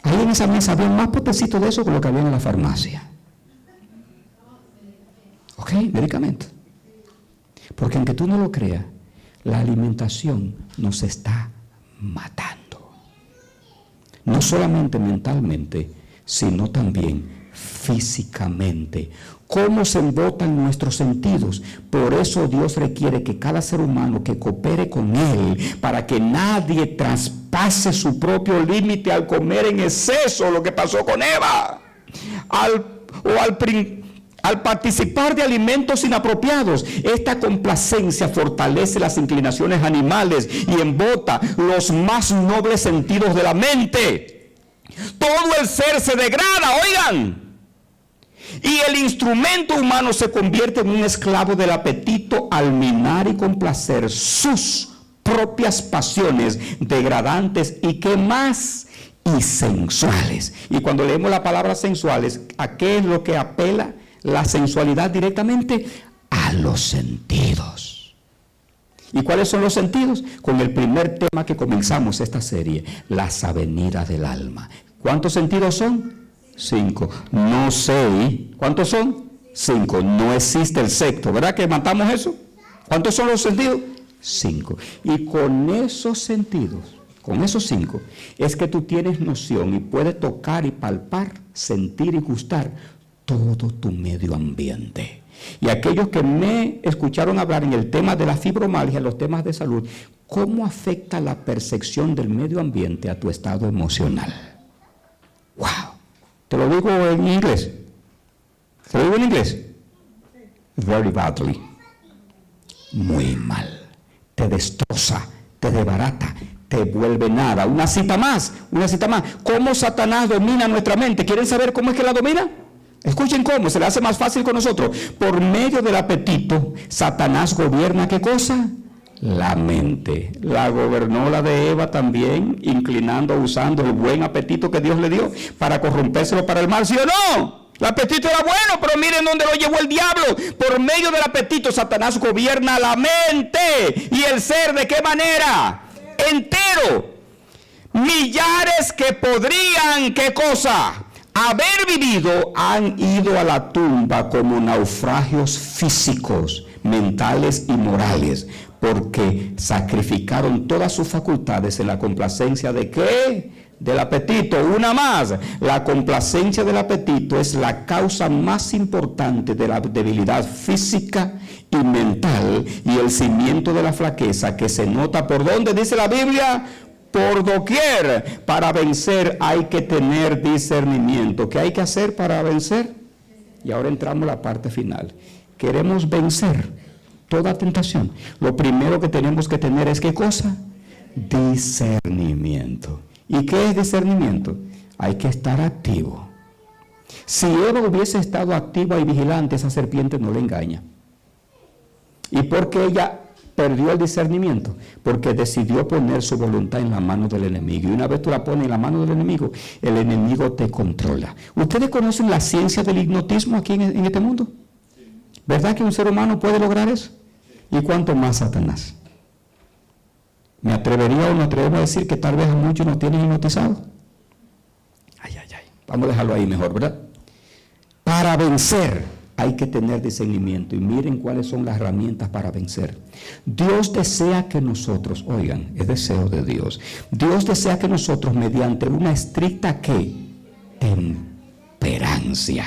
Ahí en esa mesa había más potecitos de eso que lo que había en la farmacia. ¿Ok? Medicamentos. Porque aunque tú no lo creas, la alimentación nos está matando. No solamente mentalmente, sino también físicamente. ¿Cómo se embotan nuestros sentidos? Por eso Dios requiere que cada ser humano que coopere con Él, para que nadie traspase su propio límite al comer en exceso, lo que pasó con Eva, al participar de alimentos inapropiados. Esta complacencia fortalece las inclinaciones animales y embota los más nobles sentidos de la mente. Todo el ser se degrada, oigan. Y el instrumento humano se convierte en un esclavo del apetito al minar y complacer sus propias pasiones degradantes y ¿qué más? Y sensuales. Y cuando leemos la palabra sensuales, ¿a qué es lo que apela la sensualidad directamente? A los sentidos. ¿Y cuáles son los sentidos? Con el primer tema que comenzamos esta serie, las avenidas del alma. ¿Cuántos sentidos son? 5, no 6. ¿Cuántos son? 5. No existe el sexto, ¿verdad que matamos eso? ¿Cuántos son los sentidos? 5. Y con esos sentidos, con esos 5, es que tú tienes noción y puedes tocar y palpar, sentir y gustar todo tu medio ambiente. Y aquellos que me escucharon hablar en el tema de la fibromialgia, los temas de salud, ¿cómo afecta la percepción del medio ambiente a tu estado emocional? ¡Wow! Te lo digo en inglés. ¿Te lo digo en inglés? Very badly. Muy mal. Te destroza, te desbarata, te vuelve nada. Una cita más. ¿Cómo Satanás domina nuestra mente? ¿Quieren saber cómo es que la domina? Escuchen cómo, se le hace más fácil con nosotros. Por medio del apetito, Satanás gobierna ¿qué cosa? La mente. La gobernó la de Eva también, usando el buen apetito que Dios le dio para corrompérselo para el mal, ¿sí o no? El apetito era bueno, pero miren dónde lo llevó el diablo. Por medio del apetito, Satanás gobierna la mente y el ser, ¿de qué manera? Entero. Millares que podrían, ¿qué cosa? Haber vivido, han ido a la tumba como naufragios físicos, mentales y morales, porque sacrificaron todas sus facultades en la complacencia de ¿qué? Del apetito. Una más, la complacencia del apetito es la causa más importante de la debilidad física y mental y el cimiento de la flaqueza que se nota por ¿dónde dice la Biblia? Por doquier. Para vencer hay que tener discernimiento. ¿Qué hay que hacer para vencer? Y ahora entramos a la parte final. Queremos vencer toda tentación. Lo primero que tenemos que tener es ¿qué cosa? Discernimiento. ¿Y qué es discernimiento? Hay que estar activo. Si Eva hubiese estado activa y vigilante, esa serpiente no le engaña. Y porque ella perdió el discernimiento? Porque decidió poner su voluntad en la mano del enemigo. Y una vez tú la pones en la mano del enemigo, el enemigo te controla. ¿Ustedes conocen la ciencia del hipnotismo aquí en este mundo? ¿Verdad que un ser humano puede lograr eso? ¿Y cuánto más Satanás? Me atrevería o no atrevería a decir que tal vez a muchos nos tienen hipnotizados. Vamos a dejarlo ahí mejor, ¿verdad? Para vencer hay que tener discernimiento. Y miren cuáles son las herramientas para vencer. Dios desea que nosotros, oigan, es deseo de Dios. Dios desea que nosotros, mediante una estricta ¿qué? Temperancia,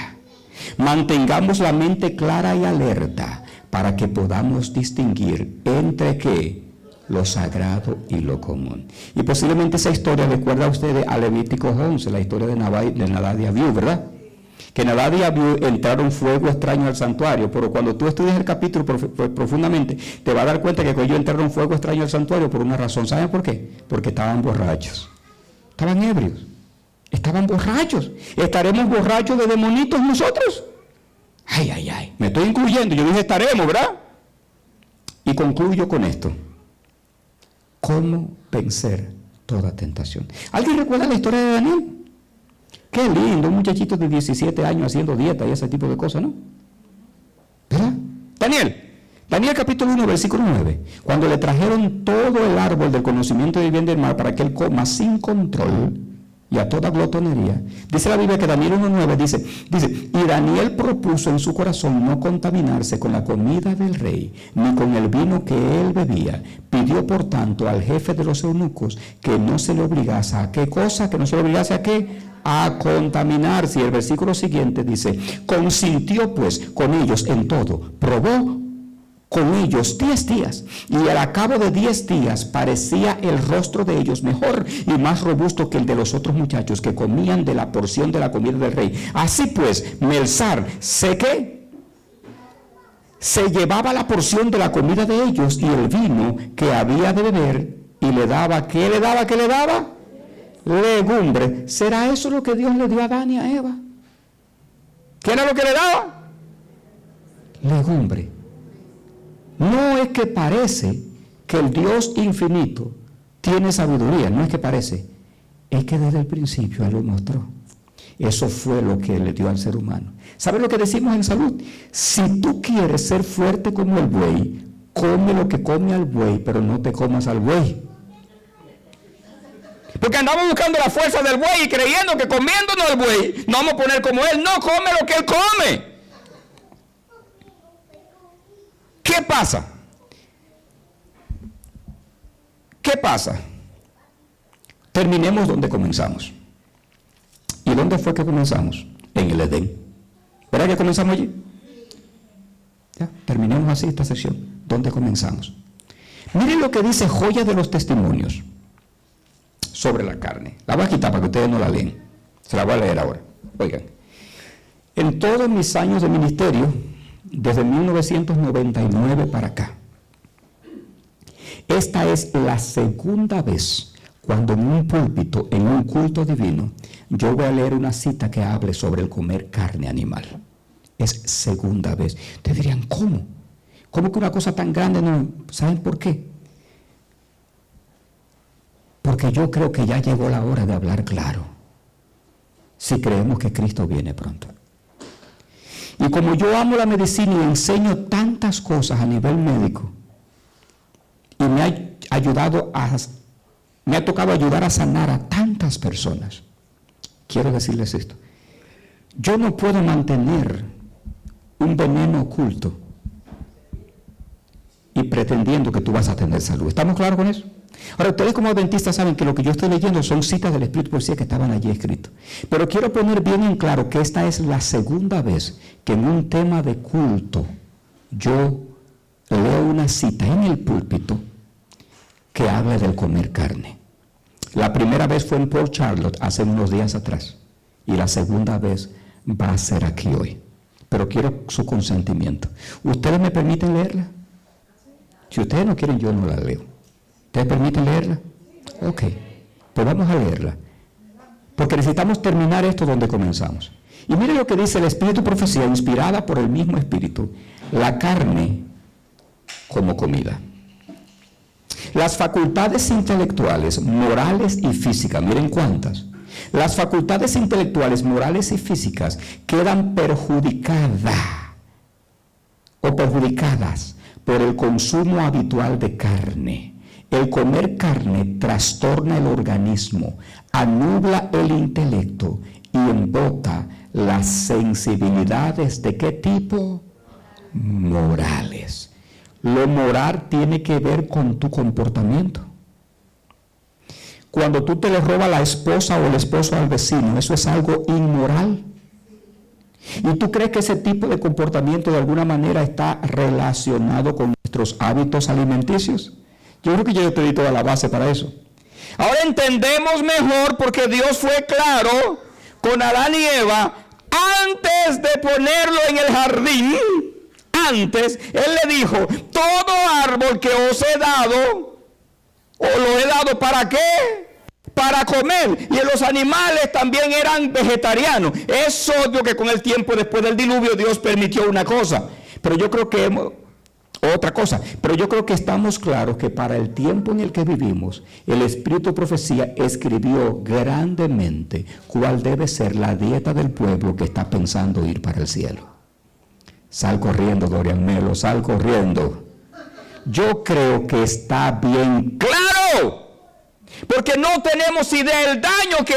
mantengamos la mente clara y alerta para que podamos distinguir entre ¿qué? Lo sagrado y lo común. Y posiblemente esa historia recuerda a ustedes a Levítico 11, la historia de Nadab y Abiú, ¿verdad? Que Nadab y Abiú entraron fuego extraño al santuario, pero cuando tú estudias el capítulo profundamente, te vas a dar cuenta que ellos entraron fuego extraño al santuario por una razón. ¿Saben por qué? Porque estaban borrachos, estaban ebrios, estaban borrachos. ¿Estaremos borrachos de demonitos nosotros? Me estoy incluyendo, yo dije estaremos, ¿verdad? Y concluyo con esto. ¿Cómo vencer toda tentación? ¿Alguien recuerda la historia de Daniel? Qué lindo, un muchachito de 17 años haciendo dieta y ese tipo de cosas, ¿no? ¿Verdad? Daniel capítulo 1, versículo 9. Cuando le trajeron todo el árbol del conocimiento del bien y del mal para que él coma sin control y a toda glotonería, dice la Biblia que Daniel 1:9 dice, y Daniel propuso en su corazón no contaminarse con la comida del rey, ni con el vino que él bebía. Pidió por tanto al jefe de los eunucos que no se le obligase a qué cosa, que no se le obligase a qué, a contaminarse. Y el versículo siguiente dice, consintió pues con ellos en todo, probó con ellos 10 días, y al cabo de 10 días parecía el rostro de ellos mejor y más robusto que el de los otros muchachos que comían de la porción de la comida del rey. Así pues, Melsar se llevaba la porción de la comida de ellos y el vino que había de beber, y le daba, ¿qué le daba? Legumbre. ¿Será eso lo que Dios le dio a Adán y a Eva? ¿Qué era lo que le daba? Legumbre. No es que parece que el Dios infinito tiene sabiduría, no es que parece, es que desde el principio Él lo mostró. Eso fue lo que le dio al ser humano. ¿Sabes lo que decimos en salud? Si tú quieres ser fuerte como el buey, come lo que come al buey, pero no te comas al buey. Porque andamos buscando la fuerza del buey y creyendo que comiéndonos el buey nos vamos a poner como él. No, come lo que él come. ¿Qué pasa? Terminemos donde comenzamos. ¿Y dónde fue que comenzamos? En el Edén. ¿Verdad que comenzamos allí? Ya, terminemos así esta sección. ¿Dónde comenzamos? Miren lo que dice Joya de los Testimonios sobre la carne. La voy a quitar para que ustedes no la leen. Se la voy a leer ahora. Oigan. En todos mis años de ministerio, desde 1999 para acá, esta es la segunda vez cuando en un púlpito, en un culto divino, yo voy a leer una cita que hable sobre el comer carne animal. Es segunda vez. Ustedes dirían, ¿cómo? ¿Cómo que una cosa tan grande no? ¿Saben por qué? Porque yo creo que ya llegó la hora de hablar claro, si creemos que Cristo viene pronto. Y como yo amo la medicina y enseño tantas cosas a nivel médico, y me ha tocado ayudar a sanar a tantas personas, quiero decirles esto. Yo no puedo mantener un veneno oculto y pretendiendo que tú vas a tener salud. ¿Estamos claros con eso? Ahora, ustedes como adventistas saben que lo que yo estoy leyendo son citas del Espíritu Profecía que estaban allí escritos. Pero quiero poner bien en claro que esta es la segunda vez que en un tema de culto yo leo una cita en el púlpito que habla del comer carne. La primera vez fue en Port Charlotte hace unos días atrás y la segunda vez va a ser aquí hoy. Pero quiero su consentimiento. ¿Ustedes me permiten leerla? Si ustedes no quieren, yo no la leo. ¿Ustedes permiten leerla? Ok, pues vamos a leerla. Porque necesitamos terminar esto donde comenzamos. Y mire lo que dice el Espíritu Profecía, inspirada por el mismo Espíritu. La carne como comida. Las facultades intelectuales, morales y físicas, miren cuántas. Las facultades intelectuales, morales y físicas quedan perjudicadas por el consumo habitual de carne. El comer carne trastorna el organismo, anubla el intelecto y embota las sensibilidades ¿de qué tipo? Morales. Lo moral tiene que ver con tu comportamiento. Cuando tú te le robas la esposa o el esposo al vecino, ¿eso es algo inmoral? ¿Y tú crees que ese tipo de comportamiento de alguna manera está relacionado con nuestros hábitos alimenticios? Yo creo que yo te di toda la base para eso. Ahora entendemos mejor porque Dios fue claro con Adán y Eva antes de ponerlo en el jardín. Antes, Él le dijo, todo árbol que os he dado, ¿o lo he dado para qué? Para comer. Y los animales también eran vegetarianos. Es obvio que con el tiempo después del diluvio Dios permitió una cosa. Pero yo creo que Pero yo creo que estamos claros que para el tiempo en el que vivimos, el Espíritu de Profecía escribió grandemente cuál debe ser la dieta del pueblo que está pensando ir para el cielo. Sal corriendo, Dorian Melo, sal corriendo. Yo creo que está bien claro, porque no tenemos idea del daño que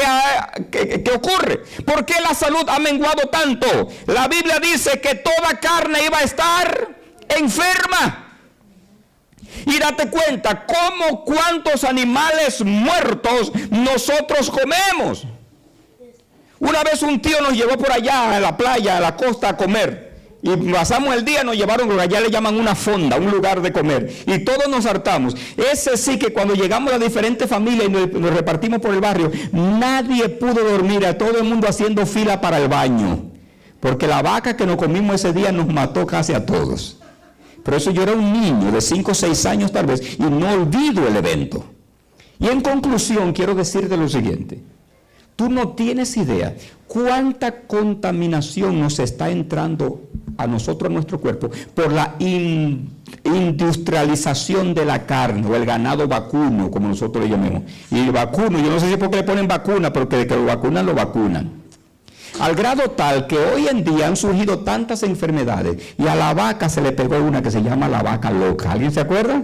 ocurre. ¿Por qué la salud ha menguado tanto? La Biblia dice que toda carne iba a estar enferma. Y date cuenta cuántos animales muertos nosotros comemos. Una vez un tío nos llevó por allá a la playa, a la costa a comer. Y pasamos el día, nos llevaron lo que allá le llaman una fonda, un lugar de comer. Y todos nos hartamos. Ese sí que cuando llegamos a diferentes familias y nos repartimos por el barrio, nadie pudo dormir, a todo el mundo haciendo fila para el baño. Porque la vaca que nos comimos ese día nos mató casi a todos. Pero eso yo era un niño de 5 o 6 años tal vez, y no olvido el evento. Y en conclusión quiero decirte lo siguiente. Tú no tienes idea cuánta contaminación nos está entrando a nosotros, a nuestro cuerpo, por la industrialización de la carne, o el ganado vacuno, como nosotros le llamamos. Y el vacuno, yo no sé si es porque le ponen vacuna, pero que de que lo vacunan. Al grado tal que hoy en día han surgido tantas enfermedades, y a la vaca se le pegó una que se llama la vaca loca. ¿Alguien se acuerda?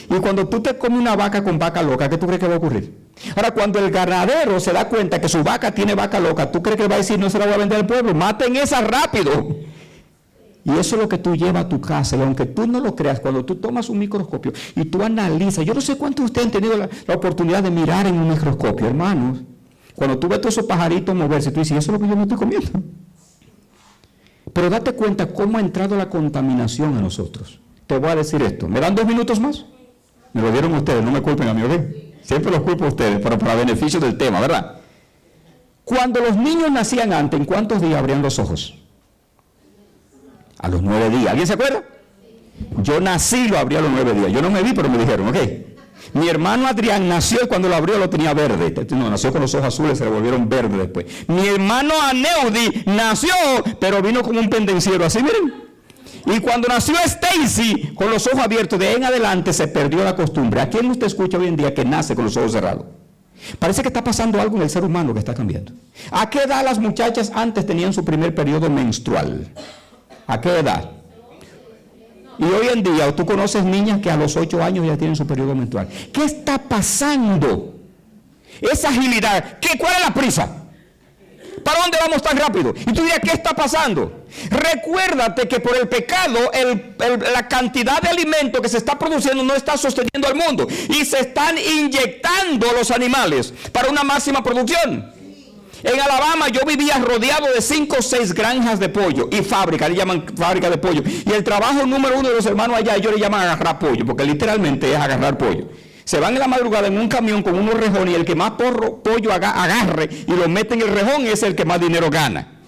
Y cuando tú te comes una vaca con vaca loca, ¿qué tú crees que va a ocurrir? Ahora, cuando el ganadero se da cuenta que su vaca tiene vaca loca, ¿tú crees que va a decir, no se la voy a vender al pueblo? Maten esa rápido. Y eso es lo que tú llevas a tu casa. Y aunque tú no lo creas, cuando tú tomas un microscopio y tú analizas, yo no sé cuántos de ustedes han tenido la oportunidad de mirar en un microscopio, hermanos. Cuando tú ves todos esos pajaritos moverse, tú dices, eso es lo que yo me estoy comiendo. Pero date cuenta cómo ha entrado la contaminación a nosotros. Te voy a decir esto. ¿Me dan 2 minutos más? Me lo dieron ustedes, no me culpen a mí, ¿ok? Siempre los culpo a ustedes, pero para beneficio del tema, ¿verdad? Cuando los niños nacían antes, ¿en cuántos días abrían los ojos? A los 9 días. ¿Alguien se acuerda? Yo nací y lo abrí a los 9 días. Yo no me vi, pero me dijeron, ¿ok? Mi hermano Adrián nació y cuando lo abrió lo tenía verde. No, nació con los ojos azules, se le volvieron verdes después. Mi hermano Aneudi nació, pero vino con un pendenciero así, miren. Y cuando nació Stacy, con los ojos abiertos, de ahí en adelante se perdió la costumbre. ¿A quién usted escucha hoy en día que nace con los ojos cerrados? Parece que está pasando algo en el ser humano que está cambiando. ¿A qué edad las muchachas antes tenían su primer periodo menstrual? ¿A qué edad? Y hoy en día tú conoces niñas que a los 8 años ya tienen su periodo menstrual. ¿Qué está pasando? Esa agilidad. ¿Cuál es la prisa? ¿Para dónde vamos tan rápido? Y tú dirás, ¿qué está pasando? Recuérdate que por el pecado la cantidad de alimento que se está produciendo no está sosteniendo al mundo. Y se están inyectando los animales para una máxima producción. En Alabama yo vivía rodeado de 5 o 6 granjas de pollo y fábricas, le llaman fábrica de pollo. Y el trabajo número 1 de los hermanos allá, ellos le llaman agarrar pollo, porque literalmente es agarrar pollo. Se van en la madrugada en un camión con unos rejones y el que más pollo agarre y lo mete en el rejón es el que más dinero gana.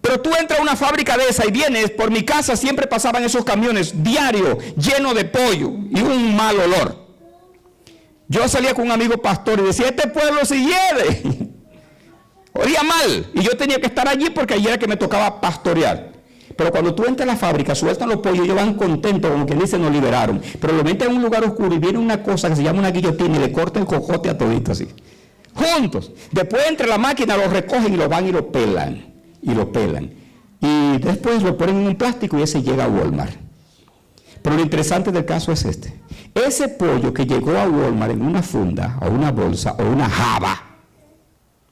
Pero tú entras a una fábrica de esa y vienes, por mi casa siempre pasaban esos camiones diarios llenos de pollo y un mal olor. Yo salía con un amigo pastor y decía, este pueblo se hiede. Olía mal y yo tenía que estar allí porque allí era que me tocaba pastorear. Pero cuando tú entras a la fábrica, sueltan los pollos, ellos van contentos, como quien dice, nos liberaron. Pero lo meten en un lugar oscuro y viene una cosa que se llama una guillotina y le corta el cojote a todito así. Juntos. Después entre la máquina los recogen y lo van y lo pelan. Y lo pelan. Y después lo ponen en un plástico y ese llega a Walmart. Pero lo interesante del caso es este. Ese pollo que llegó a Walmart en una funda, o una bolsa, o una java,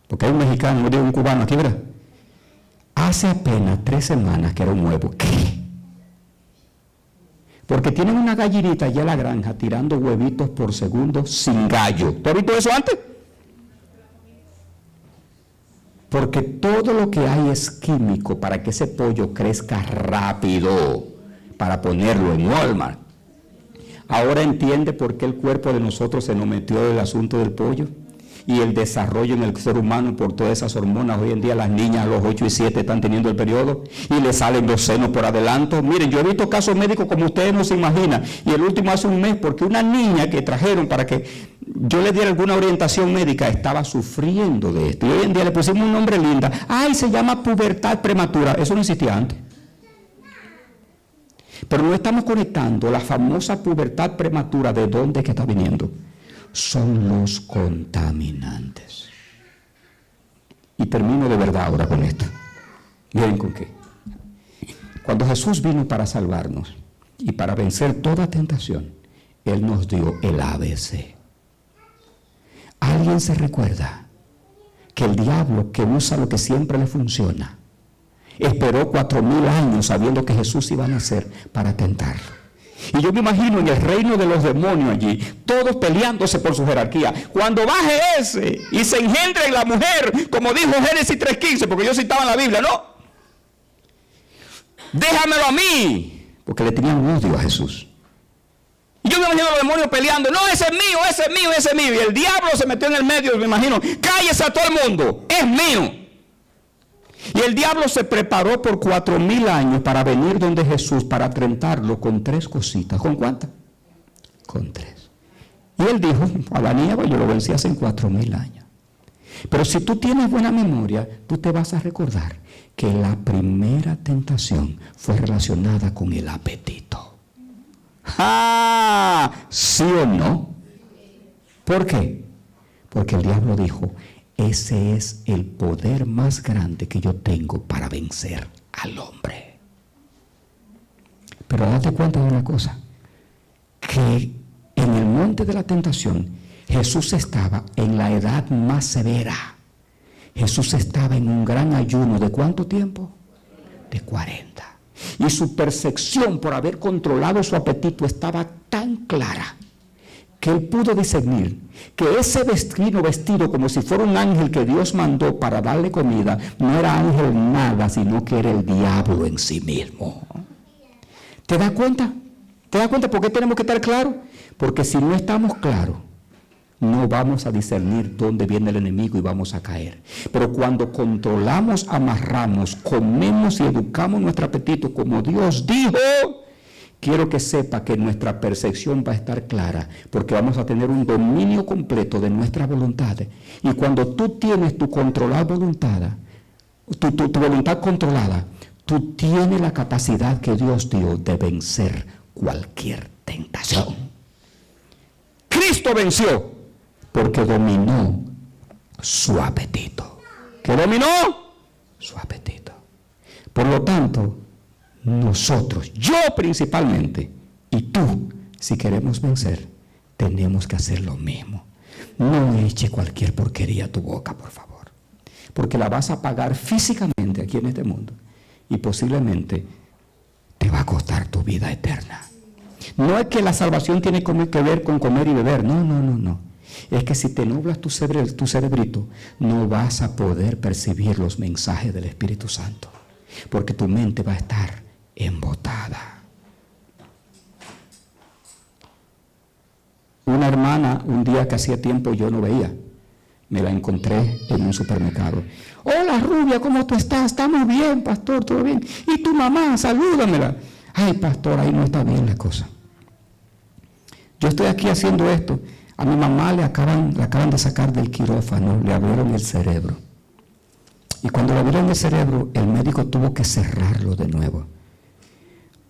porque hay un mexicano, no digo un cubano aquí, ¿verdad? Hace apenas 3 semanas que era un huevo. ¿Qué? Porque tienen una gallinita allá en la granja tirando huevitos por segundo sin gallo. ¿Tú has visto eso antes? Porque todo lo que hay es químico para que ese pollo crezca rápido, para ponerlo en Walmart. Ahora entiende por qué el cuerpo de nosotros se nos metió el asunto del pollo y el desarrollo en el ser humano por todas esas hormonas. Hoy en día las niñas a los 8 y 7 están teniendo el periodo y le salen los senos por adelanto. Miren, yo he visto casos médicos como ustedes no se imaginan, y el último hace un mes, porque una niña que trajeron para que yo le diera alguna orientación médica estaba sufriendo de esto, y hoy en día le pusimos un nombre lindo. Ay, se llama pubertad prematura. Eso no existía antes. Pero no estamos conectando la famosa pubertad prematura. ¿De dónde es que está viniendo? Son los contaminantes. Y termino de verdad ahora con esto. Miren con qué. Cuando Jesús vino para salvarnos y para vencer toda tentación, Él nos dio el ABC. ¿Alguien se recuerda que el diablo, que usa lo que siempre le funciona, esperó 4,000 años sabiendo que Jesús iba a nacer para tentarlo? Y yo me imagino en el reino de los demonios allí, todos peleándose por su jerarquía. Cuando baje ese y se engendre en la mujer, como dijo Génesis 3:15, porque yo citaba en la Biblia, ¿no? Déjamelo a mí, porque le tenían odio a Jesús. Y yo me imagino a los demonios peleando, no, ese es mío, ese es mío, ese es mío. Y el diablo se metió en el medio, me imagino, cállese a todo el mundo, es mío. Y el diablo se preparó por 4,000 años para venir donde Jesús, para tentarlo con 3 cositas. ¿Con cuántas? Con 3. Y él dijo, Adán y Eva, yo lo vencí hace 4,000 años. Pero si tú tienes buena memoria, tú te vas a recordar que la primera tentación fue relacionada con el apetito. ¡Ah! ¿Sí o no? ¿Por qué? Porque el diablo dijo, ese es el poder más grande que yo tengo para vencer al hombre. Pero date cuenta de una cosa, que en el monte de la tentación, Jesús estaba en la edad más severa. Jesús estaba en un gran ayuno. ¿De cuánto tiempo? De 40. Y su percepción por haber controlado su apetito estaba tan clara que él pudo discernir que ese vestido como si fuera un ángel que Dios mandó para darle comida, no era ángel nada, sino que era el diablo en sí mismo. ¿Te das cuenta? ¿Te das cuenta por qué tenemos que estar claros? Porque si no estamos claros, no vamos a discernir dónde viene el enemigo y vamos a caer. Pero cuando controlamos, amarramos, comemos y educamos nuestro apetito como Dios dijo, quiero que sepa que nuestra percepción va a estar clara, porque vamos a tener un dominio completo de nuestras voluntades. Y cuando tú tienes tu controlada voluntad, tu voluntad controlada, tú tienes la capacidad que Dios dio de vencer cualquier tentación. Cristo venció porque dominó su apetito. ¿Qué dominó? Su apetito. Por lo tanto, nosotros, yo principalmente, y tú, si queremos vencer, tenemos que hacer lo mismo. No eche cualquier porquería a tu boca, por favor, porque la vas a pagar físicamente aquí en este mundo y posiblemente te va a costar tu vida eterna. No es que la salvación tiene que ver con comer y beber, no. Es que si te nublas tu cerebrito, no vas a poder percibir los mensajes del Espíritu Santo, porque tu mente va a estar embotada. Una hermana, un día que hacía tiempo yo no veía, me la encontré en un supermercado. Hola Rubia, ¿cómo tú estás? Está muy bien, pastor, todo bien. ¿Y tu mamá? Salúdamela. Ay, pastor, ahí no está bien la cosa. Yo estoy aquí haciendo esto. A mi mamá le acaban de sacar del quirófano, le abrieron el cerebro. Y cuando le abrieron el cerebro, el médico tuvo que cerrarlo de nuevo.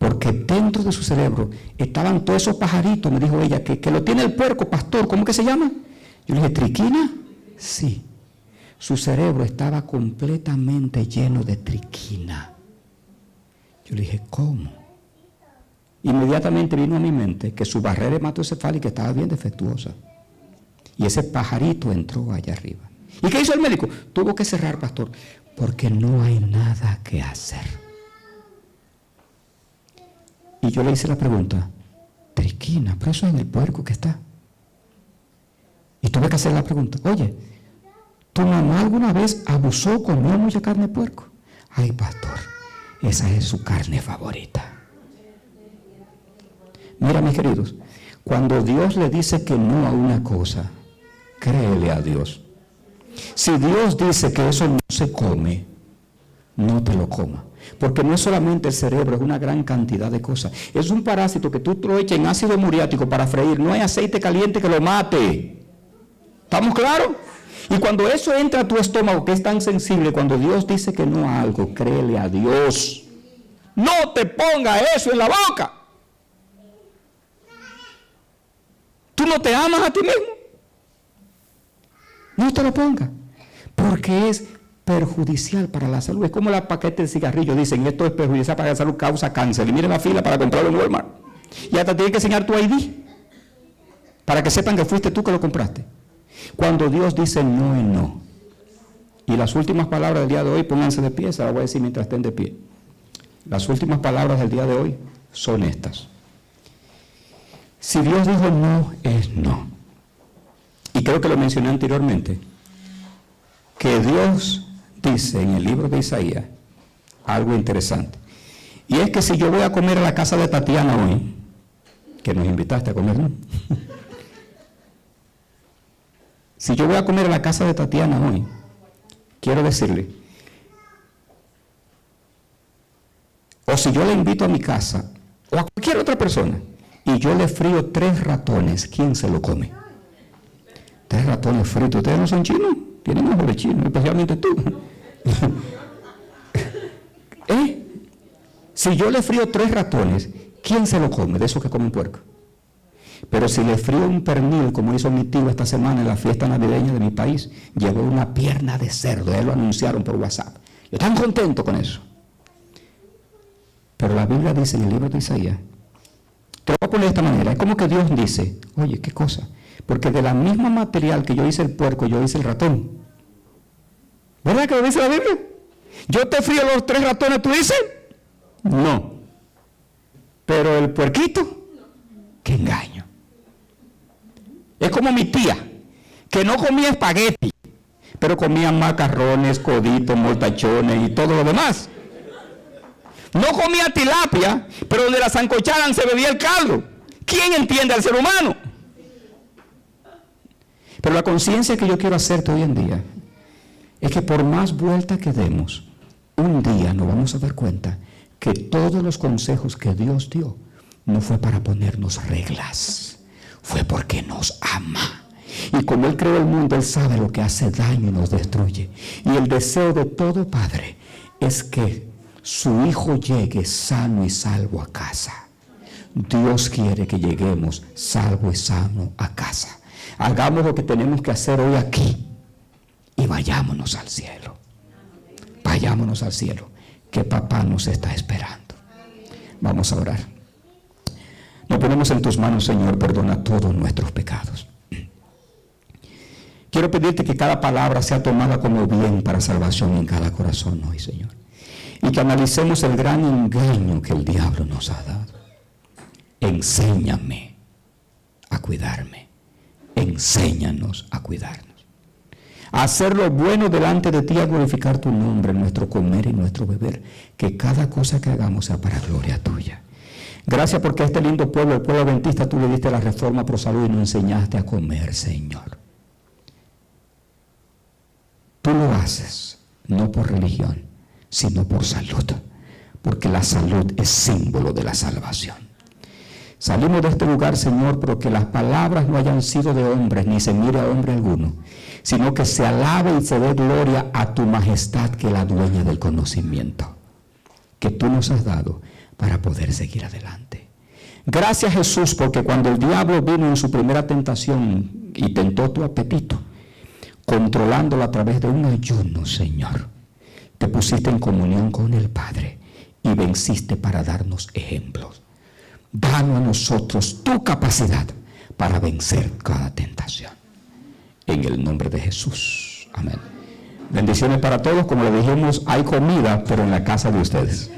Porque dentro de su cerebro estaban todos esos pajaritos, me dijo ella, que lo tiene el puerco, pastor, ¿cómo que se llama? Yo le dije, ¿triquina? Sí. Su cerebro estaba completamente lleno de triquina. Yo le dije, ¿cómo? Inmediatamente vino a mi mente que su barrera hematoencefálica estaba bien defectuosa. Y ese pajarito entró allá arriba. ¿Y qué hizo el médico? Tuvo que cerrar, pastor, porque no hay nada que hacer. Y yo le hice la pregunta, triquina, pero eso es en el puerco que está. Y tuve que hacer la pregunta, oye, ¿tu mamá alguna vez abusó, comió mucha carne de puerco? Ay, pastor, esa es su carne favorita. Mira, mis queridos, cuando Dios le dice que no a una cosa, créele a Dios. Si Dios dice que eso no se come, no te lo comas. Porque no es solamente el cerebro, es una gran cantidad de cosas. Es un parásito que tú lo echas en ácido muriático para freír. No hay aceite caliente que lo mate. ¿Estamos claros? Y cuando eso entra a tu estómago, que es tan sensible, cuando Dios dice que no a algo, créele a Dios. No te ponga eso en la boca. ¿Tú no te amas a ti mismo? No te lo pongas. Porque es perjudicial para la salud. Es como la paquete de cigarrillos. Dicen, esto es perjudicial para la salud, causa cáncer. Y miren la fila para comprarlo en Walmart. Y hasta tienen que enseñar tu ID para que sepan que fuiste tú que lo compraste. Cuando Dios dice no es no. Y las últimas palabras del día de hoy, pónganse de pie, se las voy a decir mientras estén de pie. Las últimas palabras del día de hoy son estas. Si Dios dijo no, es no. Y creo que lo mencioné anteriormente, que Dios dice en el libro de Isaías algo interesante. Y es que si yo voy a comer a la casa de Tatiana hoy, que nos invitaste a comer, ¿no? Si yo voy a comer a la casa de Tatiana hoy, quiero decirle, o si yo le invito a mi casa, o a cualquier otra persona, y yo le frío 3 ratones, ¿quién se lo come? 3 ratones fritos. ¿Ustedes no son chinos? Tienen ojos de chino, especialmente tú. Si yo le frío 3 ratones, ¿quién se lo come? De esos que comen puerco. Pero si le frío un pernil, como hizo mi tío esta semana en la fiesta navideña de mi país, llevó una pierna de cerdo, ellos lo anunciaron por WhatsApp. Yo tan contento con eso. Pero la Biblia dice en el libro de Isaías, te lo voy a poner de esta manera, es como que Dios dice, oye, ¿qué cosa? Porque de la misma material que yo hice el puerco, yo hice el ratón. ¿Verdad que lo dice la Biblia? Yo te frío los 3 ratones, ¿tú dices? No. Pero el puerquito, qué engaño. Es como mi tía, que no comía espagueti, pero comía macarrones, coditos, moltachones y todo lo demás. No comía tilapia, pero donde la sancocharan se bebía el caldo. ¿Quién entiende al ser humano? Pero la conciencia que yo quiero hacerte hoy en día es que por más vuelta que demos, un día nos vamos a dar cuenta que todos los consejos que Dios dio no fue para ponernos reglas, fue porque nos ama. Y como Él creó el mundo, Él sabe lo que hace daño y nos destruye. Y el deseo de todo padre es que su hijo llegue sano y salvo a casa. Dios quiere que lleguemos salvo y sano a casa. Hagamos lo que tenemos que hacer hoy aquí y vayámonos al cielo. Vayámonos al cielo, que papá nos está esperando. Vamos a orar. Nos ponemos en tus manos, Señor, perdona todos nuestros pecados. Quiero pedirte que cada palabra sea tomada como bien para salvación en cada corazón hoy, Señor. Y que analicemos el gran engaño que el diablo nos ha dado. Enséñame a cuidarme. Enséñanos a cuidarnos. A hacer lo bueno delante de ti, a glorificar tu nombre en nuestro comer y nuestro beber. Que cada cosa que hagamos sea para gloria tuya. Gracias porque a este lindo pueblo, el pueblo adventista, tú le diste la reforma pro salud y nos enseñaste a comer, Señor. Tú lo haces, no por religión, sino por salud, porque la salud es símbolo de la salvación. Salimos de este lugar, Señor, pero que las palabras no hayan sido de hombres, ni se mire a hombre alguno, sino que se alabe y se dé gloria a tu majestad, que es la dueña del conocimiento, que tú nos has dado para poder seguir adelante. Gracias, Jesús, porque cuando el diablo vino en su primera tentación y tentó tu apetito, controlándolo a través de un ayuno, Señor, te pusiste en comunión con el Padre y venciste para darnos ejemplos. Danos a nosotros tu capacidad para vencer cada tentación. En el nombre de Jesús. Amén. Bendiciones para todos. Como le dijimos, hay comida, pero en la casa de ustedes.